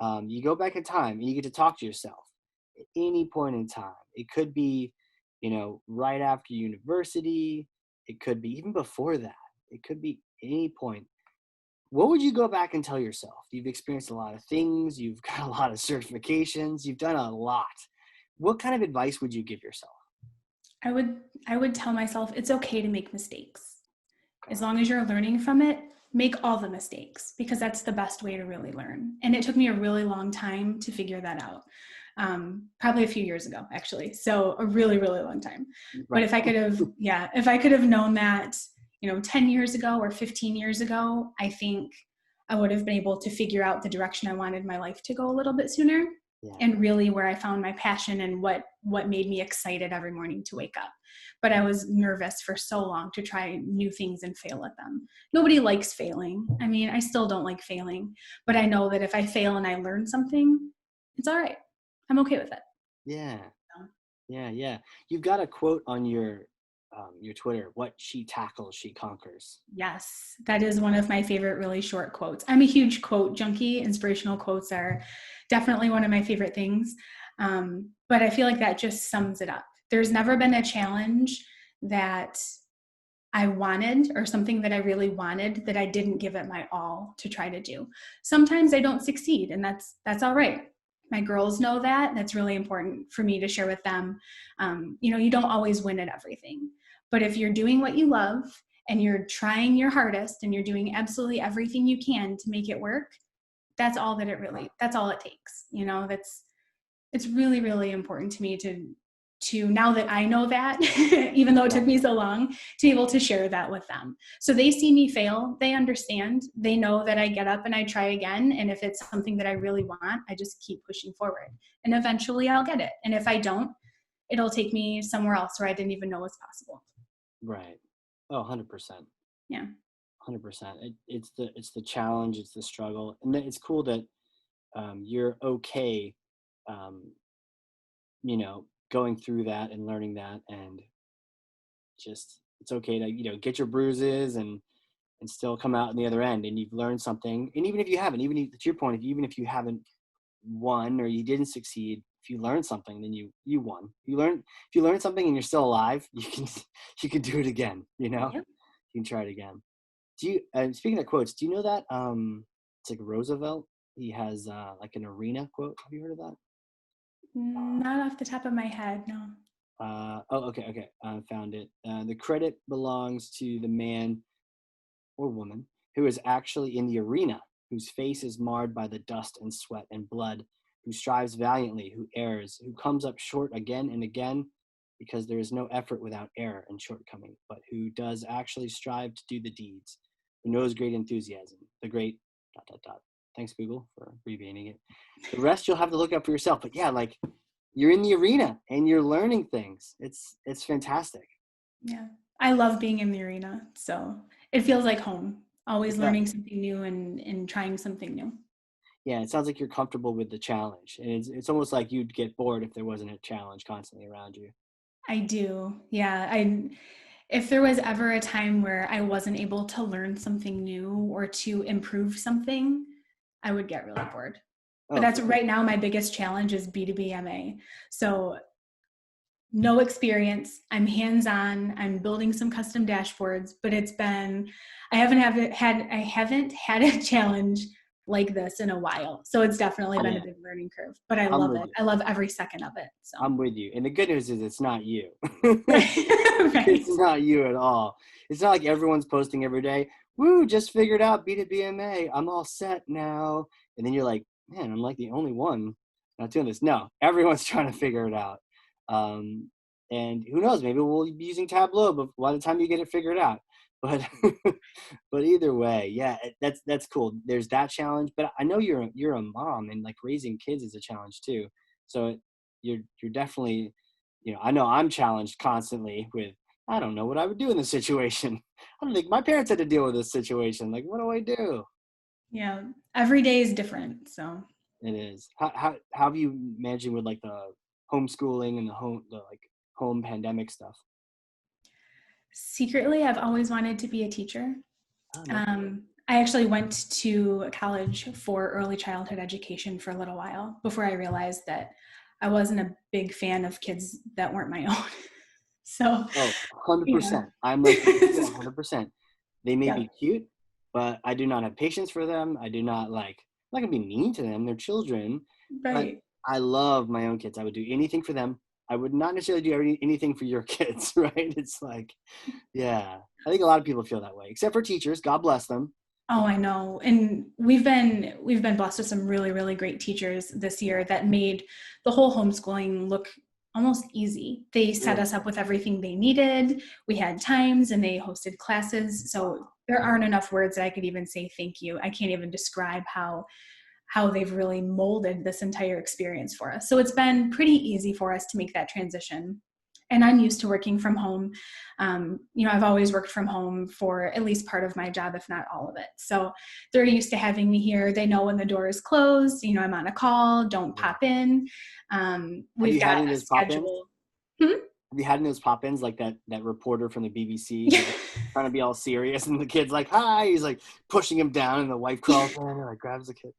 You go back in time and you get to talk to yourself at any point in time. It could be, right after university. It could be even before that. It could be any point. What would you go back and tell yourself? You've experienced a lot of things. You've got a lot of certifications. You've done a lot. What kind of advice would you give yourself?
I would tell myself it's okay to make mistakes.
Okay.
As long as you're learning from it, make all the mistakes, because that's the best way to really learn. And it took me a really long time to figure that out. probably a few years ago, actually. So a really, really long time. But
Right.
if I could have known that, 10 years ago or 15 years ago, I think I would have been able to figure out the direction I wanted my life to go a little bit sooner,
Yeah.
and really where I found my passion and what made me excited every morning to wake up. But I was nervous for so long to try new things and fail at them. Nobody likes failing. I mean, I still don't like failing, but I know that if I fail and I learn something, it's all right. I'm okay with it.
Yeah.
So,
Yeah. You've got a quote on your Twitter: "What she tackles, she conquers."
yes, that is one of my favorite really short quotes. I'm a huge quote junkie. Inspirational quotes are definitely one of my favorite things. But I feel like that just sums it up. There's never been a challenge that I wanted or something that I really wanted that I didn't give it my all to try to do. Sometimes I don't succeed, and that's all right. My girls know that. That's really important for me to share with them. You don't always win at everything, but if you're doing what you love and you're trying your hardest and you're doing absolutely everything you can to make it work, that's all it takes. It's really, really important to me to now that I know that, even though it took me so long, to be able to share that with them. So they see me fail, they understand, they know that I get up and I try again. And if it's something that I really want, I just keep pushing forward and eventually I'll get it. And if I don't, it'll take me somewhere else where I didn't even know was possible.
Right. Oh, 100%.
Yeah.
100%. It's the challenge, it's the struggle. And then it's cool that you're okay, um, going through that and learning that, and just, it's okay to, get your bruises and still come out on the other end, and you've learned something. And even if you haven't, to your point, even if you haven't won or you didn't succeed, if you learn something, then you won. If you learn something and you're still alive, you can do it again.
Yep.
You can try it again. Do you, speaking of quotes, do you know that it's like Roosevelt, he has like an arena quote? Have you heard of that?
Not off the top of my head, no.
Okay. Found it. The credit belongs to the man or woman who is actually in the arena, whose face is marred by the dust and sweat and blood, who strives valiantly, who errs, who comes up short again and again, because there is no effort without error and shortcoming, but who does actually strive to do the deeds, who knows great enthusiasm, the great ... Thanks, Google, for abbreviating it. The rest you'll have to look up for yourself. But yeah, like, you're in the arena and you're learning things. It's fantastic.
Yeah. I love being in the arena. So it feels like home, always
It does.
learning something new and trying something new.
Yeah, it sounds like you're comfortable with the challenge. And it's almost like you'd get bored if there wasn't a challenge constantly around you.
I do. Yeah. If there was ever a time where I wasn't able to learn something new or to improve something, I would get really bored. But
Oh,
that's
for sure.
right now my biggest challenge is B2B MA. So no experience. I'm hands-on. I'm building some custom dashboards, but I haven't had a challenge like this in a while. So it's definitely been a
Yeah,
big learning curve, but I
I'm
love
with
it.
you.
I love every second of it. So
I'm with you. And the good news is it's not you.
right.
It's not you at all. It's not like everyone's posting every day, woo, just figured out B2BMA. I'm all set now. And then you're like, man, I'm like the only one not doing this. No, everyone's trying to figure it out. Um, and who knows, maybe we'll be using Tableau by the time you get it figured out. But but either way, yeah, that's cool. There's that challenge, but I know you're a mom, and like raising kids is a challenge too. So you're definitely, I know I'm challenged constantly with, I don't know what I would do in this situation. I don't think my parents had to deal with this situation. Like, what do I do?
Yeah. Every day is different. So
It is. How have you managing with like the homeschooling and the like home pandemic stuff?
secretly, I've always wanted to be a teacher.
Oh, no kidding.
I actually went to college for early childhood education for a little while before I realized that I wasn't a big fan of kids that weren't my own. So,
Oh,
yeah.
100%. I'm like you too, 100%. They may
Yeah,
be cute, but I do not have patience for them. I do not like, I'm not gonna be mean to them. They're children, but
right.
I love my own kids. I would do anything for them. I would not necessarily do anything for your kids, right? It's like, yeah, I think a lot of people feel that way, except for teachers. God bless them.
Oh, I know. And we've been blessed with some really, really great teachers this year that made the whole homeschooling look almost easy. They set
Really?
us up with everything they needed. We had times and they hosted classes. So there aren't enough words that I could even say thank you. I can't even describe how they've really molded this entire experience for us. So it's been pretty easy for us to make that transition. And I'm used to working from home. I've always worked from home for at least part of my job, if not all of it. So they're used to having me here. They know when the door is closed, I'm on a call, don't
Yeah.
pop in.
Have
We've
you had
got
any of
a
those pop-ins?
schedule. Hmm?
Have you had any of those pop-ins like that reporter from the BBC who's like, trying to be all serious and the kid's like, hi, he's like pushing him down and the wife crawls in and like grabs the kid.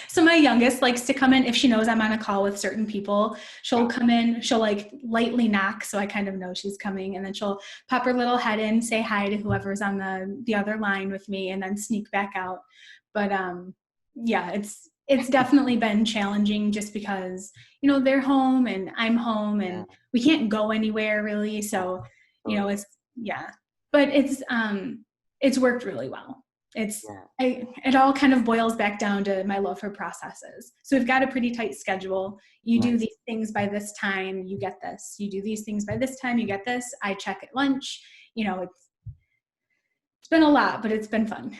So my youngest likes to come in if she knows I'm on a call with certain people. She'll
Got
come in, she'll like lightly knock, so I kind of know she's coming, and then she'll pop her little head in, say hi to whoever's on the other line with me, and then sneak back out. But yeah, it's definitely been challenging just because they're home and I'm home
it. Yeah.
and we can't go anywhere really. So
Totally.
it's yeah, but it's worked really well. It's
Yeah.
it all kind of boils back down to my love for processes. So we've got a pretty tight schedule. You do
Nice.
these things by this time, you get this. You do these things by this time, you get this. I check at lunch. It's been a lot, but it's been fun.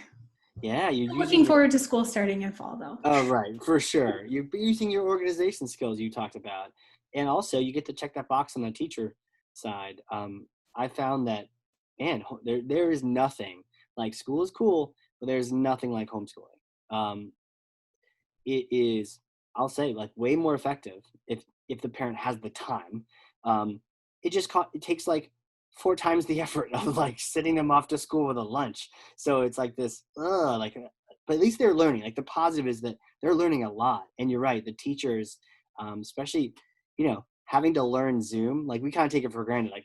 Yeah. You're
I'm
using
looking
your,
forward to school starting in fall, though.
oh, right. For sure. You're using your organization skills you talked about. And also you get to check that box on the teacher side. I found that, man, there is nothing like school is cool, but there's nothing like homeschooling. It is, I'll say, like way more effective if the parent has the time. Um, it takes like 4 times the effort of like sending them off to school with a lunch. So it's like this, but at least they're learning. Like the positive is that they're learning a lot. And you're right, the teachers, especially, having to learn Zoom, like we kind of take it for granted. Like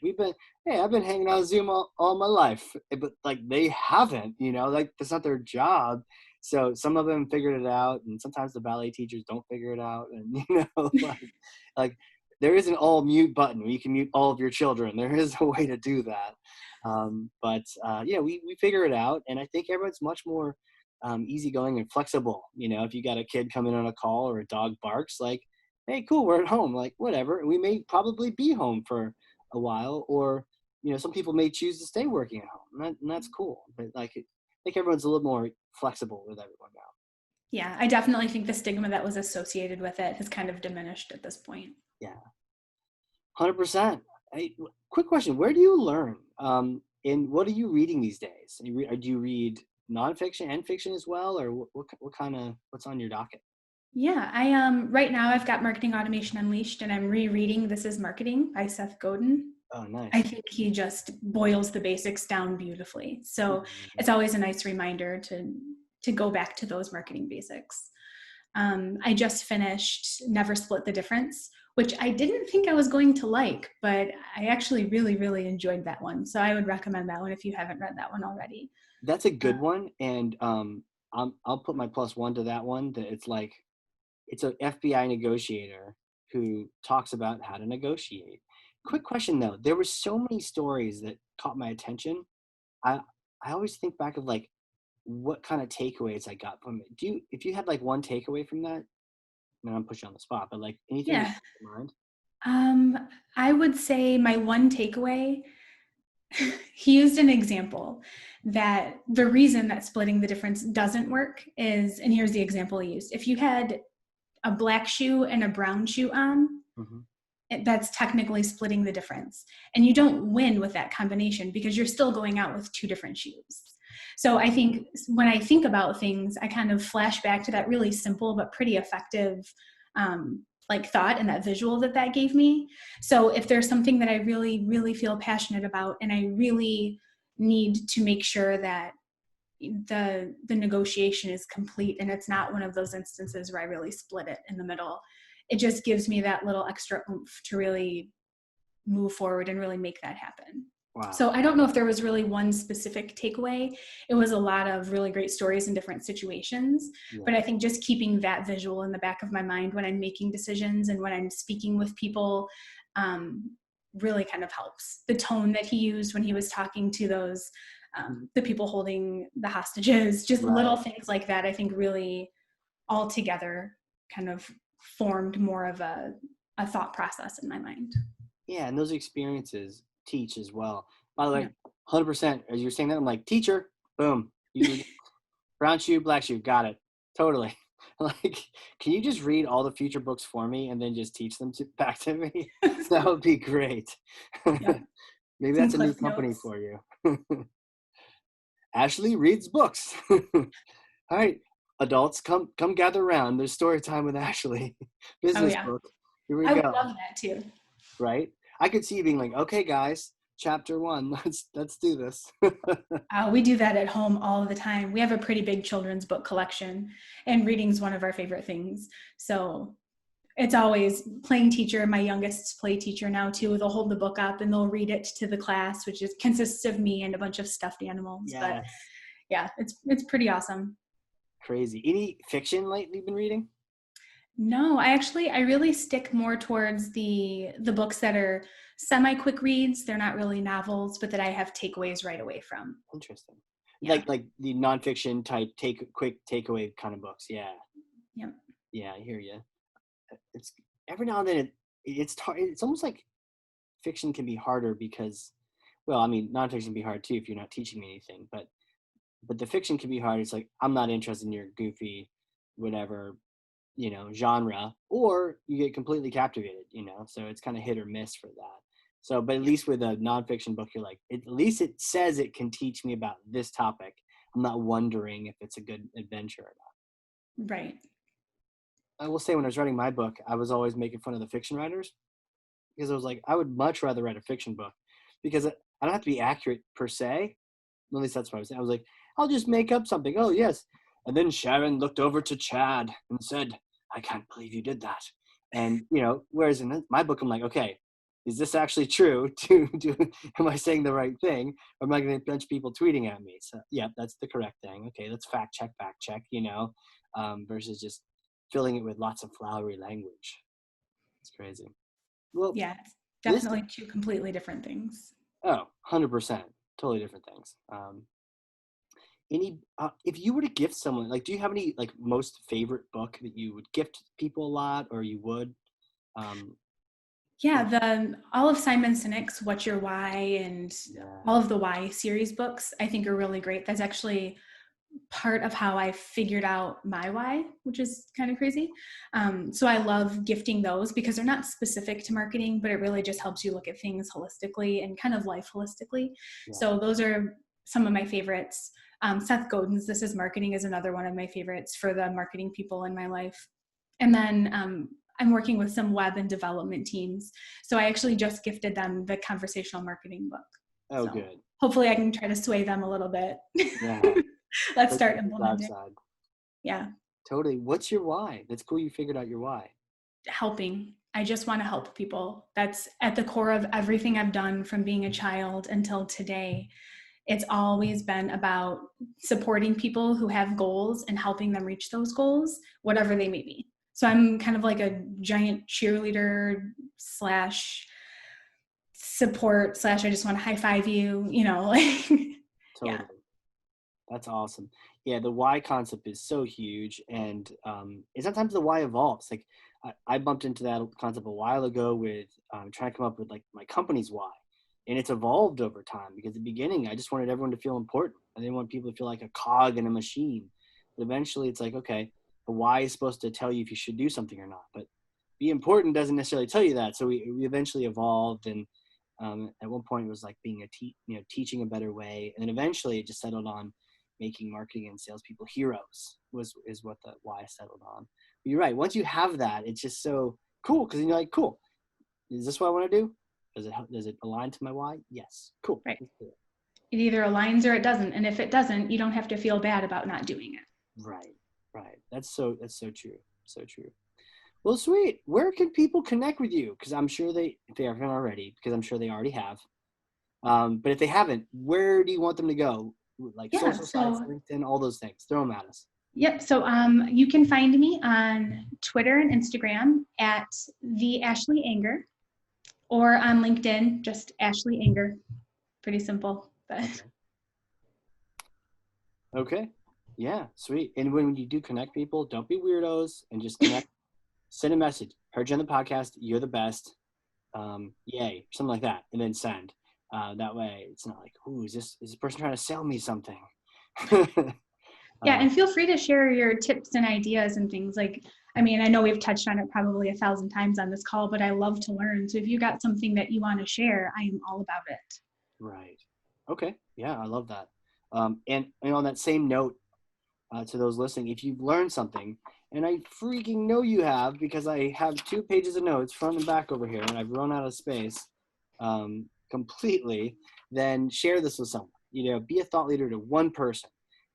hey, I've been hanging on Zoom all my life, but like they haven't, like that's not their job. So some of them figured it out, and sometimes the ballet teachers don't figure it out. And like there is an all mute button where you can mute all of your children. There is a way to do that. We figure it out, and I think everyone's much more easygoing and flexible. If you got a kid coming on a call or a dog barks, like, hey, cool, we're at home, like whatever. We may probably be home for a while, or some people may choose to stay working at home, and that's cool. But like, I think everyone's a little more flexible with everyone now.
Yeah, I definitely think the stigma that was associated with it has kind of diminished at this point.
Yeah, 100%. Quick question: where do you learn? And what are you reading these days? Do you read nonfiction and fiction as well, or what kind of what's on your docket?
Yeah, I right now I've got Marketing Automation Unleashed, and I'm rereading This Is Marketing by Seth Godin.
Oh,
I
nice.
think he just boils the basics down beautifully. So it's always a nice reminder to go back to those marketing basics. I just finished Never Split the Difference, which I didn't think I was going to like, but I actually really, really enjoyed that one. So I would recommend that one if you haven't read that one already.
That's a good one, and I'll put my +1 to that one. That it's an FBI negotiator who talks about how to negotiate. Quick question though, there were so many stories that caught my attention. I I always think back of like what kind of takeaways I got from it. If you had like one takeaway from that, and I'm pushing you on the spot, but like anything that
Yeah.
comes to mind?
I would say my one takeaway, he used an example that the reason that splitting the difference doesn't work is, and here's the example he used. If you had a black shoe and a brown shoe on,
Hmm.
that's technically splitting the difference. And you don't win with that combination because you're still going out with two different shoes. So I think when I think about things, I kind of flash back to that really simple but pretty effective like thought and that visual that gave me. So if there's something that I really, really feel passionate about and I really need to make sure that the negotiation is complete and it's not one of those instances where I really split it in the middle, it just gives me that little extra oomph to really move forward and really make that happen.
Wow.
So I don't know if there was really one specific takeaway. It was a lot of really great stories in different situations, but
Yeah.
I think just keeping that visual in the back of my mind when I'm making decisions and when I'm speaking with people really kind of helps. The tone that he used when he was talking to those the people holding the hostages, just little
Right.
things like that, I think really all together kind of formed more of a thought process in my mind.
Yeah, and those experiences teach as well. By the way,
Yeah.
100%. As you're saying that, I'm like, teacher, boom, you brown shoe, black shoe, got it, totally. Like, can you just read all the future books for me and then just teach them back to me? That would be great.
Yep.
Maybe
Some
that's a new
cliff
company
notes.
for you. Ashley reads books. All right, adults, come gather around. There's story time with Ashley.
Oh
Business
yeah.
book. Here we
I would
go.
love that too.
Right? I could see you being like, okay, guys, chapter 1, let's do this.
We do that at home all the time. We have a pretty big children's book collection, and reading's one of our favorite things. So it's always playing teacher. My youngest's play teacher now too. They'll hold the book up and they'll read it to the class, which consists of me and a bunch of stuffed animals. But
Yes.
yeah, it's pretty awesome.
Crazy. Any fiction lately you've been reading?
No, I really stick more towards the books that are semi quick reads. They're not really novels, but that I have takeaways right away from.
Interesting.
Yeah.
Like the nonfiction type quick takeaway kind of books. Yeah.
Yep.
Yeah, I hear you. It's every now and then it's almost like fiction can be harder because, well, I mean, nonfiction can be hard too if you're not teaching me anything, but the fiction can be hard. It's like, I'm not interested in your goofy whatever, genre, or you get completely captivated, so it's kind of hit or miss for that. So, but at least with a nonfiction book, you're like, at least it says it can teach me about this topic. I'm not wondering if it's a good adventure or
Right.
not. I will say, when I was writing my book, I was always making fun of the fiction writers, because I was like, I would much rather write a fiction book because I don't have to be accurate per se. At least that's what I was saying. I was like, I'll just make up something. Oh, yes. And then Sharon looked over to Chad and said, I can't believe you did that. And, whereas in my book, I'm like, okay, is this actually true? Am I saying the right thing? Or am I going to bunch of people tweeting at me? So, yeah, that's the correct thing. Okay, let's fact check, versus just filling it with lots of flowery language. It's crazy. Well,
Yeah, it's
this,
definitely two completely different things.
100%, totally different things. If you were to gift someone, like, do you have any like most favorite book that you would gift people a lot, or you would? Um,
Yeah, all of Simon Sinek's What's Your Why and
yeah.
all of the Why series books I think are really great. That's actually part of how I figured out my why, which is kind of crazy. So I love gifting those because they're not specific to marketing, but it really just helps you look at things holistically and kind of life holistically.
Yeah.
So those are some of my favorites. Seth Godin's This Is Marketing is another one of my favorites for the marketing people in my life. And then I'm working with some web and development teams. So I actually just gifted them the Conversational Marketing book.
Oh,
So
good.
hopefully I can try to sway them a little bit.
Yeah.
Let's
Take
start
the dark
implementing.
side.
Yeah.
Totally. What's your why? That's cool. You figured out your why.
Helping. I just want to help people. That's at the core of everything I've done from being a child until today. It's always been about supporting people who have goals and helping them reach those goals, whatever they may be. So I'm kind of like a giant cheerleader / support / I just want to high five you, like, yeah.
Totally. That's awesome. Yeah, the why concept is so huge, and sometimes the why evolves. Like, I bumped into that concept a while ago with trying to come up with like my company's why, and it's evolved over time. Because at the beginning, I just wanted everyone to feel important. I didn't want people to feel like a cog in a machine. But eventually, it's like, okay, the why is supposed to tell you if you should do something or not, but be important doesn't necessarily tell you that. So we eventually evolved, and at one point it was like being teaching a better way, and then eventually it just settled on making marketing and salespeople heroes is what the why settled on. But you're right. Once you have that, it's just so cool, because you're like, cool. Is this what I want to do? Does it align to my why? Yes. Cool.
Right.
Let's do it.
It either aligns or it doesn't. And if it doesn't, you don't have to feel bad about not doing it.
Right. Right. That's so true. So true. Well, sweet. Where can people connect with you? Because I'm sure if they haven't already, because I'm sure they already have. But if they haven't, where do you want them to go? Like
Yeah.
social sites,
So
LinkedIn, all those things. Throw them at us.
yep. So you can find me on Twitter and Instagram at the Ashley Anger, or on LinkedIn, just Ashley Anger. Pretty simple, but
Okay. Okay. Yeah, sweet. And when you do connect people, don't be weirdos and just connect. Send a message. Heard you on the podcast. You're the best. Yay, something like that, and then send. That way, it's not like, ooh, is this person trying to sell me something?
Yeah, and feel free to share your tips and ideas and things. Like, I mean, I know we've touched on it probably 1,000 times on this call, but I love to learn. So if you got something that you want to share, I am all about it.
Right. Okay. Yeah, I love that. And on that same note, to those listening, if you've learned something, and I freaking know you have because I have 2 pages of notes front and back over here, and I've run out of space completely, then share this with someone. Be a thought leader to one person,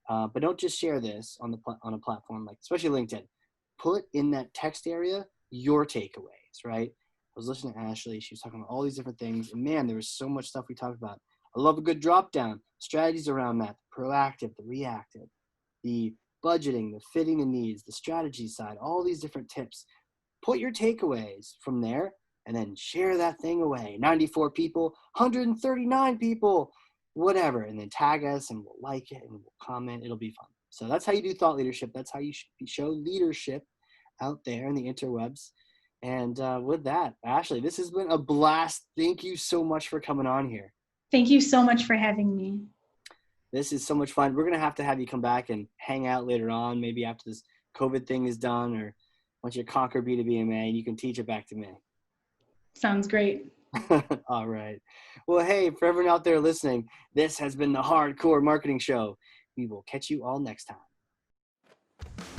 but don't just share this on a platform like, especially LinkedIn. Put in that text area your takeaways, right? I was listening to Ashley. She was talking about all these different things, and man, there was so much stuff we talked about. I love a good drop down, strategies around that, the proactive, the reactive, the budgeting, the fitting the needs, the strategy side, all these different tips. Put your takeaways from there and then share that thing away. 94 people, 139 people, whatever. And then tag us and we'll like it and we'll comment. It'll be fun. So that's how you do thought leadership. That's how you show leadership out there in the interwebs. And with that, Ashley, this has been a blast. Thank you so much for coming on here.
Thank you so much for having me.
This is so much fun. We're going to have you come back and hang out later on, maybe after this COVID thing is done, or once you conquer B2B and you can teach it back to me.
Sounds great.
All right. Well, hey, for everyone out there listening, this has been the Hardcore Marketing Show. We will catch you all next time.